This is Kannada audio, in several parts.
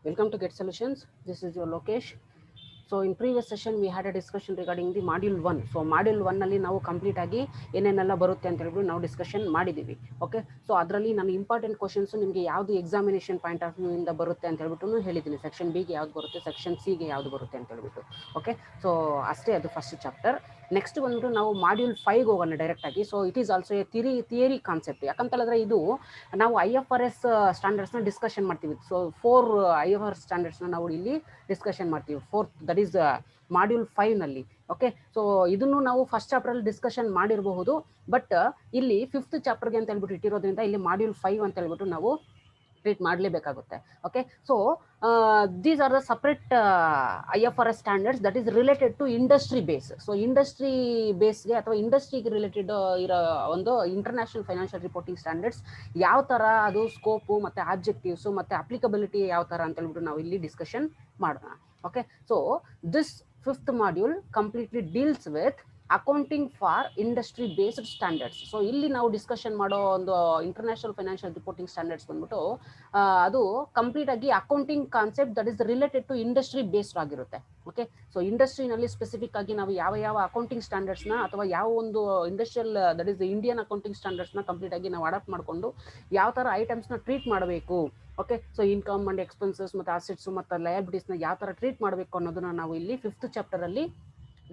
Welcome to Get Solutions. This is your Lokesh. So in previous session we had a discussion regarding the module 1. So module 1 ನಲ್ಲಿ ನಾವು ಕಂಪ್ಲೀಟ್ ಆಗಿ ಏನೇನೆಲ್ಲ ಬರುತ್ತೆ ಅಂತ ಹೇಳ್ಬಿಟ್ಟು ನಾವು ಡಿಸ್ಕಷನ್ ಮಾಡಿದ್ದೀವಿ. ಓಕೆ, ಸೊ ಅದರಲ್ಲಿ ನಾನು ಇಂಪಾರ್ಟೆಂಟ್ ಕ್ವಶನ್ಸ್ ನಿಮಗೆ ಯಾವುದು ಎಕ್ಸಾಮಿನೇಷನ್ ಪಾಯಿಂಟ್ ಆಫ್ ವ್ಯೂ ಇಂದ ಬರುತ್ತೆ ಅಂತ ಹೇಳ್ಬಿಟ್ಟು ಹೇಳಿದ್ದೀನಿ. ಸೆಕ್ಷನ್ ಬಿಗೆ ಯಾವ್ದು ಬರುತ್ತೆ, ಸೆಕ್ಷನ್ ಸಿಗೆ ಯಾವ್ದು ಬರುತ್ತೆ ಅಂತ ಹೇಳ್ಬಿಟ್ಟು. ಓಕೆ, ಸೊ ಅಷ್ಟೇ, ಅದು ಫಸ್ಟ್ ಚಾಪ್ಟರ್. ನೆಕ್ಸ್ಟ್ ಬಂದ್ಬಿಟ್ಟು ನಾವು ಮಾಡ್ಯೂಲ್ 5 ಹೋಗೋಣ ಡೈರೆಕ್ಟ್ ಆಗಿ. So it is also A theory concept. ಯಾಕಂತ ಹೇಳಿದ್ರೆ ಇದು ನಾವು IFRS ಸ್ಟ್ಯಾಂಡರ್ಡ್ಸ್ನ ಡಿಸ್ಕಷನ್ ಮಾಡ್ತೀವಿ. ಸೊ 4 IFRS ಸ್ಟ್ಯಾಂಡರ್ಡ್ಸ್ನ ನಾವು ಇಲ್ಲಿ ಡಿಸ್ಕಷನ್ ಮಾಡ್ತೀವಿ. ಫೋರ್ತ್, ದಟ್ ಈಸ್ ಮಾಡ್ಯೂಲ್ 5 ನಲ್ಲಿ. ಓಕೆ, ಸೊ ಇದನ್ನು ನಾವು ಫಸ್ಟ್ ಚಾಪ್ಟರ್ ಅಲ್ಲಿ ಡಿಸ್ಕಷನ್ ಮಾಡಿರಬಹುದು, ಬಟ್ ಇಲ್ಲಿ 5th ಚಾಪ್ಟರ್ಗೆ ಅಂತ ಹೇಳ್ಬಿಟ್ಟು ಇಟ್ಟಿರೋದ್ರಿಂದ ಇಲ್ಲಿ ಮಾಡ್ಯೂಲ್ 5 ಅಂತ ಹೇಳ್ಬಿಟ್ಟು ನಾವು ಟ್ರೀಟ್ ಮಾಡಲೇಬೇಕಾಗುತ್ತೆ. Okay, so these are the separate IFRS standards that is related to industry base. So industry ಬೇಸ್ಗೆ ಅಥವಾ ಇಂಡಸ್ಟ್ರಿಗೆ ರಿಲೇಟೆಡ್ ಇರೋ ಒಂದು ಇಂಟರ್ನ್ಯಾಷನಲ್ ಫೈನಾನ್ಷಿಯಲ್ ರಿಪೋರ್ಟಿಂಗ್ ಸ್ಟ್ಯಾಂಡರ್ಡ್ಸ್ ಯಾವ ಥರ, ಅದು ಸ್ಕೋಪು ಮತ್ತು ಆಬ್ಜೆಕ್ಟಿವ್ಸು ಮತ್ತು ಅಪ್ಲಿಕಬಿಲಿಟಿ ಯಾವ ಥರ ಅಂತ ಹೇಳ್ಬಿಟ್ಟು ನಾವು ಇಲ್ಲಿ ಡಿಸ್ಕಷನ್ ಮಾಡೋಣ. Okay, so this 5th module completely deals with accounting for industry based standards. So ಇಲ್ಲಿ ನಾವು ಡಿಸ್ಕಷನ್ ಮಾಡೋ ಒಂದು ಇಂಟರ್ನ್ಯಾಷನಲ್ ಫೈನಾನ್ಷಿಯಲ್ ರಿಪೋರ್ಟಿಂಗ್ ಸ್ಟ್ಯಾಂಡರ್ಡ್ಸ್ ಬಂದ್ಬಿಟ್ಟು ಅದು ಕಂಪ್ಲೀಟ್ ಆಗಿ accounting concept that is related to industry based ಆಗಿರುತ್ತೆ. ಓಕೆ, ಸೊ ಇಂಡಸ್ಟ್ರಿನಲ್ಲಿ ಸ್ಪೆಸಿಫಿಕ್ ಆಗಿ ನಾವು ಯಾವ ಅಕೌಂಟಿಂಗ್ ಸ್ಟ್ಯಾಂಡರ್ಡ್ಸ್ನ ಅಥವಾ ಯಾವ ಒಂದು industrial that is Indian accounting ಸ್ಟ್ಯಾಂಡರ್ಡ್ಸ್ನ ಕಂಪ್ಲೀಟ್ ಆಗಿ ನಾವು ಅಡಾಪ್ಟ್ ಮಾಡಿಕೊಂಡು ಯಾವ ಥರ ಐಟಮ್ಸ್ನ ಟ್ರೀಟ್ ಮಾಡಬೇಕು. Okay, so income and expenses ಮತ್ತು ಅಸೆಟ್ಸ್ ಮತ್ತು ಲಯಬಿಲಿಟೀಸ್ನ ಯಾವ ಥರ ಟ್ರೀಟ್ ಮಾಡಬೇಕು ಅನ್ನೋದನ್ನ ನಾವು ಇಲ್ಲಿ 5th ಚಾಪ್ಟರಲ್ಲಿ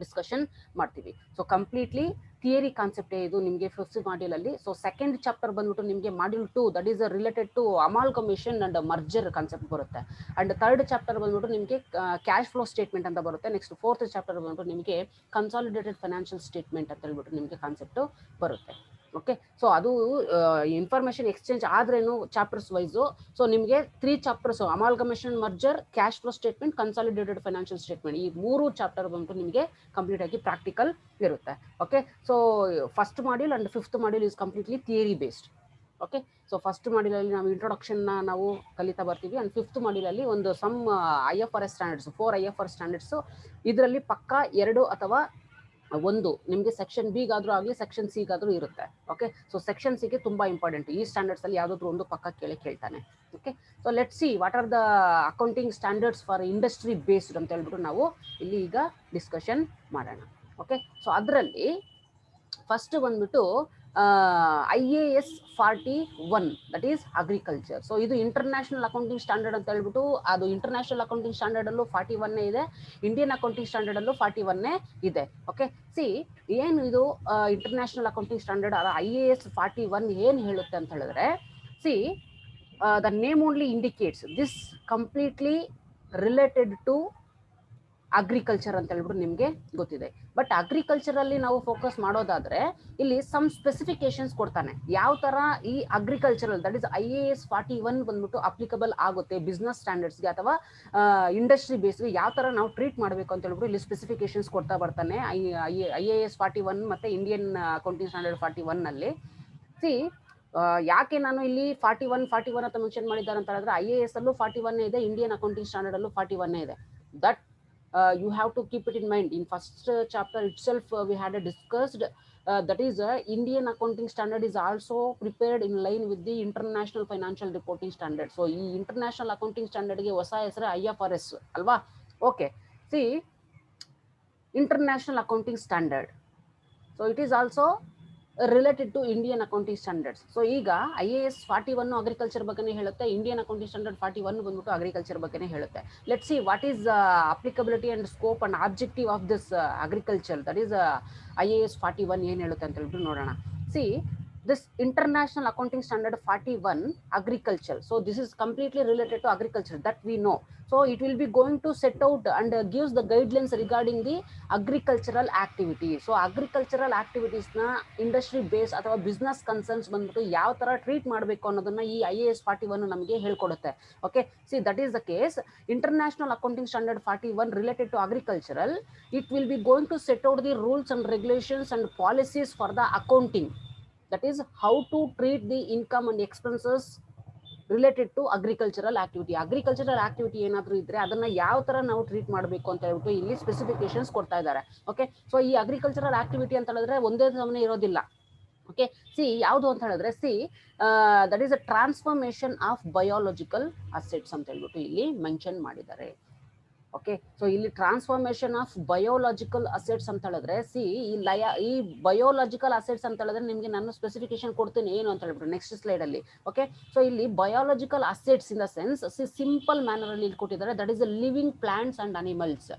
ಡಿಸ್ಕಷನ್ ಮಾಡ್ತೀವಿ. ಸೊ ಕಂಪ್ಲೀಟ್ಲಿ ಥಿಯರಿ ಕಾನ್ಸೆಪ್ಟೇ ಇದು ನಿಮಗೆ 5th ಮಾಡ್ಯೂಲ್ ಅಲ್ಲಿ. ಸೊ 2nd ಚಾಪ್ಟರ್ ಬಂದ್ಬಿಟ್ಟು ನಿಮಗೆ module 2 that is related to amalgamation and merger concept ಬರುತ್ತೆ. ಅಂಡ್ 3rd ಚಾಪ್ಟರ್ ಬಂದ್ಬಿಟ್ಟು ನಿಮಗೆ ಕ್ಯಾಶ್ ಫ್ಲೋ ಸ್ಟೇಟ್ಮೆಂಟ್ ಅಂತ ಬರುತ್ತೆ. ನೆಕ್ಸ್ಟ್ 4th ಚಾಪ್ಟರ್ ಬಂದ್ಬಿಟ್ಟು ನಿಮಗೆ ಕನ್ಸಾಲಿಡೇಟೆಡ್ ಫೈನಾನ್ಷಿಯಲ್ ಸ್ಟೇಟ್ಮೆಂಟ್ ಅಂತ ಹೇಳ್ಬಿಟ್ಟು ನಿಮಗೆ ಕಾನ್ಸೆಪ್ಟು ಬರುತ್ತೆ. ಓಕೆ, ಸೊ ಅದು ಇನ್ಫಾರ್ಮೇಷನ್ ಎಕ್ಸ್ಚೇಂಜ್ ಆದ್ರೇನು ಚಾಪ್ಟರ್ಸ್ ವೈಸು. ಸೊ ನಿಮಗೆ 3 chapters, amalgamation, merger, cash flow statement, consolidated financial statement, ಈ 3 ಚಾಪ್ಟರ್ ಬಂದು ನಿಮಗೆ ಕಂಪ್ಲೀಟ್ ಆಗಿ ಪ್ರಾಕ್ಟಿಕಲ್ ಇರುತ್ತೆ. Okay, so first module and 5th module is completely theory based. Okay, so first ಮಾಡ್ಯೂಲಲ್ಲಿ ನಾವು ಇಂಟ್ರೊಡಕ್ಷನ್ನ ನಾವು ಕಲಿತಾ ಬರ್ತೀವಿ. ಅಂಡ್ 5th ಮಾಡ್ಯೂಲಲ್ಲಿ ಒಂದು some IFRS standards, 4 IFRS standards. ಇದರಲ್ಲಿ ಪಕ್ಕ 2 ಅಥವಾ 1 ನಿಮಗೆ ಸೆಕ್ಷನ್ ಬಿಗಾದ್ರೂ ಆಗಲಿ ಸೆಕ್ಷನ್ ಸಿಗಾದ್ರೂ ಇರುತ್ತೆ. ಓಕೆ, ಸೊ ಸೆಕ್ಷನ್ ಸಿಗೆ ತುಂಬಾ ಇಂಪಾರ್ಟೆಂಟ್. ಈ ಸ್ಟ್ಯಾಂಡರ್ಡ್ಸ್ ಅಲ್ಲಿ ಯಾವುದಾದ್ರೂ ಒಂದು ಪಕ್ಕ ಕೇಳ್ತಾನೆ. Okay, so let see what are the accounting standards for industry based ಅಂತ ಹೇಳ್ಬಿಟ್ಟು ನಾವು ಇಲ್ಲಿ ಈಗ ಡಿಸ್ಕಷನ್ ಮಾಡೋಣ. ಓಕೆ, ಸೊ ಅದರಲ್ಲಿ ಫಸ್ಟ್ ಬಂದ್ಬಿಟ್ಟು IAS 41 that is agriculture. So ಇದು ಇಂಟರ್ನ್ಯಾಷನಲ್ ಅಕೌಂಟಿಂಗ್ ಸ್ಟ್ಯಾಂಡರ್ಡ್ ಅಂತ ಹೇಳ್ಬಿಟ್ಟು, ಅದು ಇಂಟರ್ನ್ಯಾಷನಲ್ ಅಕೌಂಟಿಂಗ್ ಸ್ಟ್ಯಾಂಡರ್ಡ್ ಅಲ್ಲೂ 41 ಇದೆ, ಇಂಡಿಯನ್ ಅಕೌಂಟಿಂಗ್ ಸ್ಟ್ಯಾಂಡರ್ಡ್ ಅಲ್ಲೂ 41 ಇದೆ. ಓಕೆ, ಸಿ ಏನು ಇದು ಇಂಟರ್ನ್ಯಾಷನಲ್ ಅಕೌಂಟಿಂಗ್ ಸ್ಟ್ಯಾಂಡರ್ಡ್ IAS 41 ಏನು ಹೇಳುತ್ತೆ ಅಂತ ಹೇಳಿದ್ರೆ, see the name only indicates this completely related to agriculture ಅಂತ ಹೇಳ್ಬಿಟ್ಟು ನಿಮಗೆ ಗೊತ್ತಿದೆ. ಬಟ್ ಅಗ್ರಿಕಲ್ಚರ್ ಅಲ್ಲಿ ನಾವು ಫೋಕಸ್ ಮಾಡೋದಾದ್ರೆ ಇಲ್ಲಿ ಸಮ್ ಸ್ಪೆಸಿಫಿಕೇಶನ್ಸ್ ಕೊಡ್ತಾನೆ. ಯಾವ ತರ ಈ ಅಗ್ರಿಕಲ್ಚರಲ್ ದಟ್ ಇಸ್ IAS 41 ಬಂದ್ಬಿಟ್ಟು ಅಪ್ಲಿಕಬಲ್ ಆಗುತ್ತೆ ಬಿಸ್ನೆಸ್ ಸ್ಟ್ಯಾಂಡರ್ಡ್ಸ್ಗೆ ಅಥವಾ ಇಂಡಸ್ಟ್ರಿ ಬೇಸ್ಗೆ ಯಾವ ತರ ನಾವು ಟ್ರೀಟ್ ಮಾಡಬೇಕು ಅಂತ ಹೇಳ್ಬಿಟ್ಟು ಇಲ್ಲಿ ಸ್ಪೆಸಿಫಿಕೇಶನ್ಸ್ ಕೊಡ್ತಾ ಬರ್ತಾನೆ IAS 41 ಮತ್ತೆ ಇಂಡಿಯನ್ ಅಕೌಂಟಿಂಗ್ ಸ್ಟ್ಯಾಂಡರ್ಡ್ 41 ನಲ್ಲಿ. ಸಿ ಯಾಕೆ ನಾನು ಇಲ್ಲಿ 41 ಅಂತ ಮೆನ್ಷನ್ ಮಾಡಿದ್ದಾರೆ ಅಂತ ಹೇಳಿದ್ರೆ IAS ಅಲ್ಲೂ 41 ಇದೆ, ಇಂಡಿಯನ್ ಅಕೌಂಟಿಂಗ್ ಸ್ಟ್ಯಾಂಡರ್ಡ್ ಅಲ್ಲೂ 41 ಇದೆ. That you have to keep it in mind. In first chapter itself we had discussed that is Indian accounting standard is also prepared in line with the international financial reporting standard. So ಈ international accounting standard ಗೆ ಹೊಸ ಹೆಸರು IFRS ಅಲ್ವಾ. Okay, see international accounting standard, so it is also related to Indian accounting standards. So ಈಗ IAS 41 ಅಗ್ರಿಕಲ್ಚರ್ ಬಗ್ಗೆನೇ ಹೇಳುತ್ತೆ, ಇಂಡಿಯನ್ ಅಕೌಂಟಿಂಗ್ ಸ್ಟ್ಯಾಂಡರ್ಡ್ 41 ಬಂದ್ಬಿಟ್ಟು ಅಗ್ರಿಕಲ್ಚರ್ ಬಗ್ಗೆನೇ ಹೇಳುತ್ತೆ. Let see what is applicability and scope and objective of this agriculture that is IAS 41 ಏನು ಹೇಳುತ್ತೆ ಅಂತ ಹೇಳ್ಬಿಟ್ಟು ನೋಡೋಣ. C this international accounting standard 41 agriculture, so this is completely related to agriculture that we know. So it will be going to set out and gives the guidelines regarding the agricultural activity. So agricultural activities na industry base ಅಥವಾ business concerns ಬಂದ್ಬಿಟ್ಟು ಯಾವ ತರ ಟ್ರೀಟ್ ಮಾಡಬೇಕು ಅನ್ನೋದನ್ನ ಈ IAS 41 ನಮಗೆ ಹೇಳ್ಕೊಡುತ್ತೆ. Okay, see that is the case. International accounting standard 41 related to agricultural, it will be going to set out the rules and regulations and policies for the accounting. That is how to treat the income and expenses related to agricultural activity. Agricultural activity ಏನಾದರೂ ಇದ್ರೆ ಅದನ್ನ ಯಾವ ತರ ನಾವು ಟ್ರೀಟ್ ಮಾಡಬೇಕು ಅಂತ ಹೇಳ್ಬಿಟ್ಟು ಇಲ್ಲಿ ಸ್ಪೆಸಿಫಿಕೇಶನ್ಸ್ ಕೊಡ್ತಾ ಇದ್ದಾರೆ. ಓಕೆ, ಸೊ ಈ ಅಗ್ರಿಕಲ್ಚರಲ್ ಆಕ್ಟಿವಿಟಿ ಅಂತ ಹೇಳಿದ್ರೆ ಒಂದೇ ಸಮನೆ ಇರೋದಿಲ್ಲ. ಓಕೆ, ಸಿ ಯಾವುದು ಅಂತ ಹೇಳಿದ್ರೆ C that is a transformation of biological assets ಅಂತ ಹೇಳ್ಬಿಟ್ಟು ಇಲ್ಲಿ ಮೆನ್ಷನ್ ಮಾಡಿದ್ದಾರೆ. ಓಕೆ, ಸೊ ಇಲ್ಲಿ ಟ್ರಾನ್ಸ್ಫಾರ್ಮೇಶನ್ ಆಫ್ ಬಯೋಲಾಜಿಕಲ್ ಅಸೆಟ್ಸ್ ಅಂತ ಹೇಳಿದ್ರೆ ಸಿ ಈ ಬಯೋಲಾಜಿಕಲ್ ಅಸೆಟ್ಸ್ ಅಂತ ಹೇಳಿದ್ರೆ ನಿಮಗೆ ನಾನು ಸ್ಪೆಸಿಫಿಕೇಶನ್ ಕೊಡ್ತೀನಿ ಏನು ಅಂತ ಹೇಳ್ಬಿಟ್ಟು ನೆಕ್ಸ್ಟ್ ಸ್ಲೈಡ್ ಅಲ್ಲಿ. ಓಕೆ, ಸೊ ಇಲ್ಲಿ biological assets in the sense simple manner ಅಲ್ಲಿ ಇಲ್ಲಿ ಕೊಟ್ಟಿದ್ದಾರೆ, that is living plants and animals.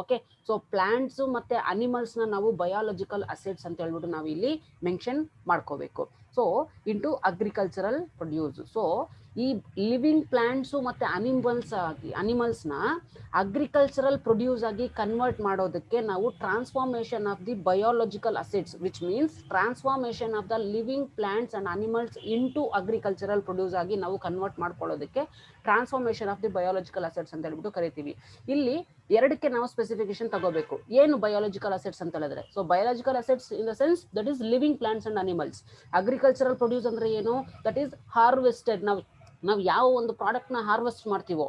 Okay, so plants ಮತ್ತೆ ಅನಿಮಲ್ಸ್ ನ ನಾವು ಬಯೋಲಾಜಿಕಲ್ ಅಸೆಟ್ಸ್ ಅಂತ ಹೇಳ್ಬಿಟ್ಟು ನಾವು ಇಲ್ಲಿ ಮೆನ್ಷನ್ ಮಾಡ್ಕೋಬೇಕು. So into agricultural produce. So ಈ ಲಿವಿಂಗ್ ಪ್ಲಾಂಟ್ಸ್ ಮತ್ತೆ ಅನಿಮಲ್ಸ್ ನ ಅಗ್ರಿಕಲ್ಚರಲ್ ಪ್ರೊಡ್ಯೂಸ್ ಆಗಿ ಕನ್ವರ್ಟ್ ಮಾಡೋದಕ್ಕೆ ನಾವು transformation of the biological assets, which means transformation of the living plants and animals into agricultural produce ಆಗಿ ನಾವು ಕನ್ವರ್ಟ್ ಮಾಡ್ಕೊಳ್ಳೋದಕ್ಕೆ transformation of the biological assets ಅಂತ ಹೇಳ್ಬಿಟ್ಟು ಕರಿತೀವಿ. ಇಲ್ಲಿ ಎರಡಕ್ಕೆ ನಾವು ಸ್ಪೆಸಿಫಿಕೇಶನ್ ತಗೋಬೇಕು. ಏನು ಬಯೋಲಾಜಿಕಲ್ ಅಸೆಟ್ಸ್ ಅಂತ ಹೇಳಿದ್ರೆ, so biological assets in the sense that is living plants and animals. Agricultural produce ಅಂದ್ರೆ ಏನು, ದಟ್ ಈಸ್ ಹಾರ್ವೆಸ್ಟೆಡ್. ನಾವು ಯಾವ ಒಂದು ಪ್ರಾಡಕ್ಟ್ ನ ಹಾರ್ವೆಸ್ಟ್ ಮಾಡ್ತೀವೋ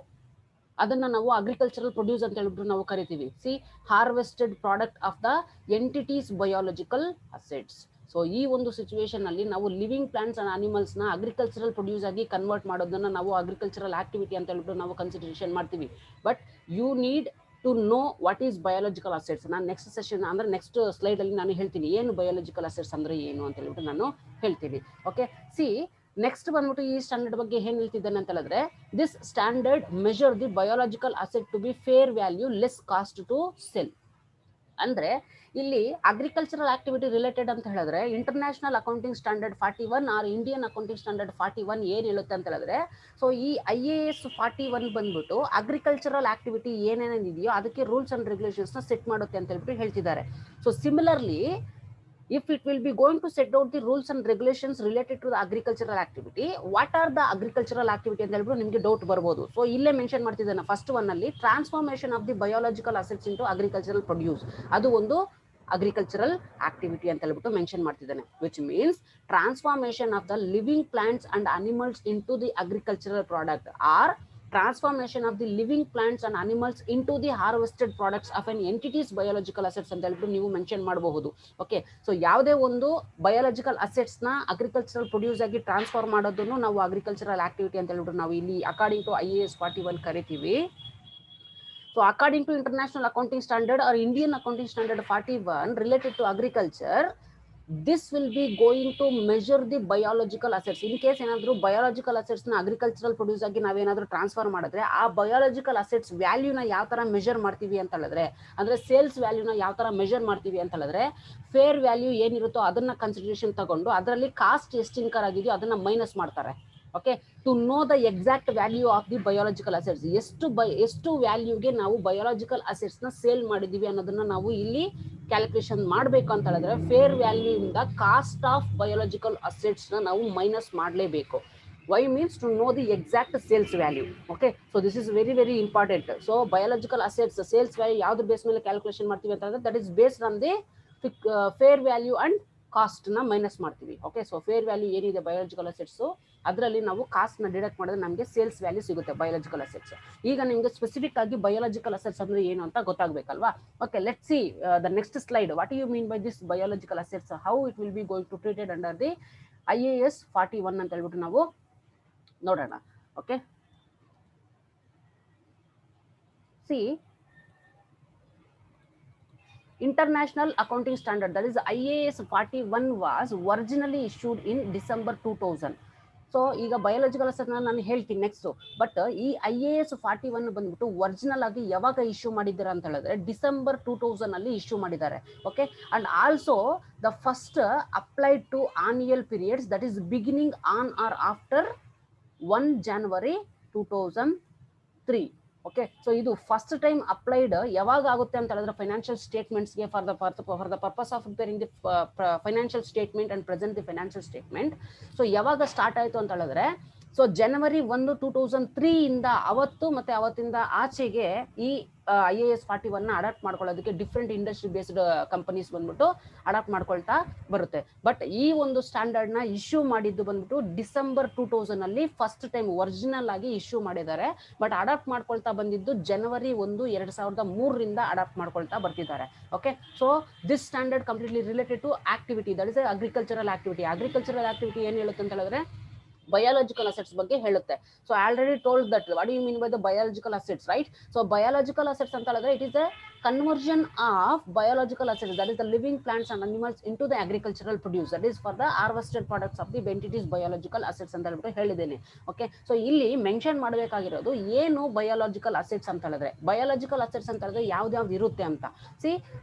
ಅದನ್ನ ನಾವು ಅಗ್ರಿಕಲ್ಚರಲ್ ಪ್ರೊಡ್ಯೂಸ್ ಅಂತ ಹೇಳ್ಬಿಟ್ಟು ನಾವು ಕರಿತೀವಿ. See harvested product of the entities biological assets. So ಈ ಒಂದು ಸಿಚುವೇಶನ್ ಅಲ್ಲಿ ನಾವು ಲಿವಿಂಗ್ ಪ್ಲಾಂಟ್ಸ್ ಅಂಡ್ ಅನಿಮಲ್ಸ್ ನ ಅಗ್ರಿಕಲ್ಚರಲ್ ಪ್ರೊಡ್ಯೂಸ್ ಆಗಿ ಕನ್ವರ್ಟ್ ಮಾಡೋದನ್ನ ನಾವು ಅಗ್ರಿಕಲ್ಚರಲ್ ಆಕ್ಟಿವಿಟಿ ಅಂತ ಹೇಳ್ಬಿಟ್ಟು ನಾವು ಕನ್ಸಿಡರೇಷನ್ ಮಾಡ್ತೀವಿ. But you need to know what is biological assets. ನಾನು ನೆಕ್ಸ್ಟ್ ಸೆಷನ್ ಅಂದ್ರೆ ನೆಕ್ಸ್ಟ್ ಸ್ಲೈಡ್ ಅಲ್ಲಿ ನಾನು ಹೇಳ್ತೀನಿ ಏನು ಬಯೋಲಾಜಿಕಲ್ ಅಸೆಟ್ಸ್ ಅಂದ್ರೆ ಏನು ಅಂತ ಹೇಳ್ಬಿಟ್ಟು ನಾನು ಹೇಳ್ತೀನಿ. ಓಕೆ, ಸಿ ನೆಕ್ಸ್ಟ್ ಬಂದ್ಬಿಟ್ಟು ಈ ಸ್ಟ್ಯಾಂಡರ್ಡ್ ಬಗ್ಗೆ ಏನ್ ಹೇಳ್ತಿದ್ದಾನೆ ಅಂತ ಹೇಳಿದ್ರೆ, this standard measure the biological asset to be fair value less cost to sell. ಅಂದ್ರೆ ಇಲ್ಲಿ ಅಗ್ರಿಕಲ್ಚರಲ್ ಆಕ್ಟಿವಿಟಿ ರಿಲೇಟೆಡ್ ಅಂತ ಹೇಳಿದ್ರೆ international accounting standard 41 or Indian accounting standard 41 ಏನ್ ಹೇಳುತ್ತೆ ಅಂತ ಹೇಳಿದ್ರೆ, ಸೊ ಈ IAS 41 ಬಂದ್ಬಿಟ್ಟು ಅಗ್ರಿಕಲ್ಚರಲ್ ಆಕ್ಟಿವಿಟಿ ಏನೇನಿದೆಯೋ ಅದಕ್ಕೆ ರೂಲ್ಸ್ ಅಂಡ್ ರೆಗ್ಯುಲೇಷನ್ಸ್ ನ ಸೆಟ್ ಮಾಡುತ್ತೆ ಅಂತ ಹೇಳ್ಬಿಟ್ಟು ಹೇಳ್ತಿದ್ದಾರೆ. So similarly if it will be going to set out the rules and regulations related to the agricultural activity, what are the agricultural activity ಅಂತ ಹೇಳ್ಬಿಟ್ಟು ನಿಮಗೆ ಡೌಟ್ ಬರ್ಬೋದು. ಸೊ ಇಲ್ಲೇ ಮೆನ್ಷನ್ ಮಾಡ್ತಿದ್ದಾನೆ ಫಸ್ಟ್ ಒನ್ ಅಲ್ಲಿ, transformation of the biological assets into agricultural produce. ಅದು ಒಂದು ಅಗ್ರಿಕಲ್ಚರಲ್ ಆಕ್ಟಿವಿಟಿ ಅಂತ ಹೇಳ್ಬಿಟ್ಟು ಮೆನ್ಷನ್ ಮಾಡ್ತಿದ್ದಾನೆ, which means transformation of the living plants and animals into the agricultural product or transformation of the living plants and animals into the harvested products of an entities biological assets ಅಂತ ಹೇಳ್ಬಿಟ್ಟು ನೀವು ಮೆನ್ಷನ್ ಮಾಡಬಹುದು. ಓಕೆ, ಸೊ ಯಾವುದೇ ಒಂದು ಬಯೋಲಾಜಿಕಲ್ ಅಸೆಟ್ಸ್ ನ ಅಗ್ರಿಕಲ್ಚರಲ್ ಪ್ರೊಡ್ಯೂಸ್ ಆಗಿ ಟ್ರಾನ್ಸ್ಫಾರ್ ಮಾಡೋದನ್ನು ನಾವು ಅಗ್ರಿಕಲ್ಚರಲ್ ಆಕ್ಟಿವಿಟಿ ಅಂತ ಹೇಳ್ಬಿಟ್ಟು ನಾವು ಇಲ್ಲಿ ಅಕಾರ್ಡಿಂಗ್ ಟು IAS 41 ಕರಿತೀವಿ. So according to International Accounting Standard or Indian Accounting Standard 41 related to agriculture, this will be going to measure the biological assets. In case ಏನಾದರೂ ಬಯೋಲಾಜಿಕಲ್ ಅಸೆಟ್ಸ್ ನ ಅಗ್ರಿಕಲ್ಚರಲ್ ಪ್ರೊಡ್ಯೂಸ್ ಆಗಿ ನಾವೇನಾದ್ರೂ ಟ್ರಾನ್ಸ್ಫರ್ ಮಾಡಿದ್ರೆ ಆ ಬಯೋಲಾಜಿಕಲ್ ಅಸೆಟ್ಸ್ ವ್ಯಾಲ್ಯೂನ ಯಾವ ತರ ಮೆಜರ್ ಮಾಡ್ತೀವಿ ಅಂತ ಹೇಳಿದ್ರೆ, ಅಂದ್ರೆ ಸೇಲ್ಸ್ ವ್ಯಾಲ್ಯೂನ ಯಾವ ತರ ಮೆಜರ್ ಮಾಡ್ತೀವಿ ಅಂತ ಹೇಳಿದ್ರೆ, ಫೇರ್ ವ್ಯಾಲ್ಯೂ ಏನಿರುತ್ತೋ ಅದನ್ನ ಕನ್ಸಿಡರೇಷನ್ ತಗೊಂಡು ಅದರಲ್ಲಿ ಕಾಸ್ಟ್ ಎಷ್ಟು ಇನ್ಕರ್ ಆಗಿದೆಯೋ ಅದನ್ನ ಮೈನಸ್ ಮಾಡ್ತಾರೆ. Okay, to know the exact value of the biological assets, ಎಷ್ಟು ವ್ಯಾಲ್ಯೂಗೆ ನಾವು ಬಯೋಲಾಜಿಕಲ್ ಅಸೆಟ್ಸ್ ನ ಸೇಲ್ ಮಾಡಿದೀವಿ ಅನ್ನೋದನ್ನ ನಾವು ಇಲ್ಲಿ ಕ್ಯಾಲ್ಕುಲೇಷನ್ ಮಾಡಬೇಕು ಅಂತ ಹೇಳಿದ್ರೆ ಫೇರ್ ವ್ಯಾಲ್ಯೂ ಇಂದ ಕಾಸ್ಟ್ ಆಫ್ ಬಯೋಲಾಜಿಕಲ್ ಅಸೆಟ್ಸ್ ನ ನಾವು ಮೈನಸ್ ಮಾಡಲೇಬೇಕು. Why means to know the exact sales value. Okay, so this is very very important. So biological assets sales value ಯಾವ್ದು ಬೇಸ್ ಮೇಲೆ ಕ್ಯಾಲ್ಕುಲೇಷನ್ ಮಾಡ್ತೀವಿ ಅಂತ ಅಂದ್ರೆ that is based on the fair value and cost ನ ಮೈನಸ್ ಮಾಡ್ತೀವಿ. ಓಕೆ, ಸೊ ಫೇರ್ ವ್ಯಾಲ್ಯೂ ಏನಿದೆ ಬಯೋಲಾಜಿಕಲ್ ಅಸೆಟ್ಸ್ ಅದರಲ್ಲಿ ನಾವು ಕಾಸ್ಟ್ ನ ಡಿಡಕ್ಟ್ ಮಾಡಿದ್ರೆ ನಮಗೆ ಸೇಲ್ಸ್ ವ್ಯಾಲ್ಯೂ ಸಿಗುತ್ತೆ ಬಯೋಲಾಜಿಕಲ್ ಅಸೆಟ್ಸ್. ಈಗ ನಿಮಗೆ ಸ್ಪೆಸಿಫಿಕ್ ಆಗಿ ಬಯೋಲಾಜಿಕಲ್ ಅಸೆಟ್ಸ್ ಅಂದ್ರೆ ಏನು ಅಂತ ಗೊತ್ತಾಗಬೇಕಲ್ವಾ. Okay, let see the next slide. What you mean by this biological assets, how it will be going to treated under the IAS 41 ಅಂತ ಹೇಳ್ಬಿಟ್ಟು ನಾವು ನೋಡೋಣ. Okay, see International Accounting Standard, that is IAS 41 was originally issued in December 2000. So ಈಗ ಬಯೋಲಾಜಿಕಲ್ ಅಸೆಟ್ಸ್ ನಾನು ಹೇಳ್ತೀನಿ ನೆಕ್ಸ್ಟ್. ಬಟ್ ಈ IAS 41 ಬಂದ್ಬಿಟ್ಟು ಒರಿಜಿನಲ್ ಆಗಿ ಯಾವಾಗ ಇಶ್ಯೂ ಮಾಡಿದ್ದಾರೆ ಅಂತ ಹೇಳಿದ್ರೆ ಡಿಸೆಂಬರ್ 2000 ಅಲ್ಲಿ ಇಶ್ಯೂ ಮಾಡಿದ್ದಾರೆ. Okay, and also the first applied to annual periods, that is beginning on or after 1 January 2003. Okay, so ಇದು ಫಸ್ಟ್ ಟೈಮ್ ಅಪ್ಲೈಡ್ ಯಾವಾಗ ಆಗುತ್ತೆ ಅಂತ ಹೇಳಿದ್ರೆ ಫೈನಾನ್ಷಿಯಲ್ ಸ್ಟೇಟ್ಮೆಂಟ್ಸ್ಗೆ for the purpose of preparing the financial statement and present the financial statement. So ಯಾವಾಗ ಸ್ಟಾರ್ಟ್ ಆಯಿತು ಅಂತ ಹೇಳಿದ್ರೆ ಸೊ ಜನವರಿ 1, 2003 ಇಂದ ಅವತ್ತು ಮತ್ತೆ ಅವತ್ತಿಂದ ಆಚೆಗೆ ಈ IAS 41 ಅಡಾಪ್ಟ್ ಮಾಡ್ಕೊಳ್ಳೋದಕ್ಕೆ ಡಿಫ್ರೆಂಟ್ ಇಂಡಸ್ಟ್ರಿ ಬೇಸ್ಡ್ ಕಂಪನೀಸ್ ಬಂದ್ಬಿಟ್ಟು ಅಡಾಪ್ಟ್ ಮಾಡ್ಕೊಳ್ತಾ ಬರುತ್ತೆ. ಬಟ್ ಈ ಒಂದು ಸ್ಟ್ಯಾಂಡರ್ಡ್ ನ ಇಶ್ಯೂ ಮಾಡಿದ್ದು ಬಂದ್ಬಿಟ್ಟು ಡಿಸೆಂಬರ್ 2000 ಅಲ್ಲಿ ಫಸ್ಟ್ ಟೈಮ್ ಒರಿಜಿನಲ್ ಆಗಿ ಇಶ್ಯೂ ಮಾಡಿದ್ದಾರೆ. ಬಟ್ ಅಡಾಪ್ಟ್ ಮಾಡ್ಕೊಳ್ತಾ ಬಂದಿದ್ದು ಜನವರಿ 1, 2003 ಅಡಾಪ್ಟ್ ಮಾಡ್ಕೊಳ್ತಾ ಬರ್ತಿದ್ದಾರೆ. Okay, so this standard completely related to activity, that is agricultural activity. Agricultural activity ಏನ್ ಹೇಳುತ್ತೆ ಅಂತ ಹೇಳಿದ್ರೆ ಬಯಾಲಜಿಕಲ್ ಅಸೆಟ್ಸ್ ಬಗ್ಗೆ ಹೇಳುತ್ತೆ. So already told that what you mean by the biological assets, right? So biological assets ಅಂತ ಹೇಳಿದ್ರೆ it is the conversion of biological assets, that is the living plants and animals into the agricultural produce, that is for the harvested products of the entities biological assets ಅಂತ ಹೇಳ್ಬಿಟ್ಟು ಹೇಳಿದ್ದೇನೆ. ಓಕೆ, ಸೊ ಇಲ್ಲಿ ಮೆನ್ಷನ್ ಮಾಡಬೇಕಾಗಿರೋದು ಏನು ಬಯಾಲಜಿಕಲ್ ಅಸೆಟ್ಸ್ ಅಂತ ಹೇಳಿದ್ರೆ, ಬಯಾಲಜಿಕಲ್ ಅಸೆಟ್ಸ್ ಅಂತ ಹೇಳಿದ್ರೆ ಯಾವ್ದಾವ್ದು ಇರುತ್ತೆ ಅಂತ. ಸಿ,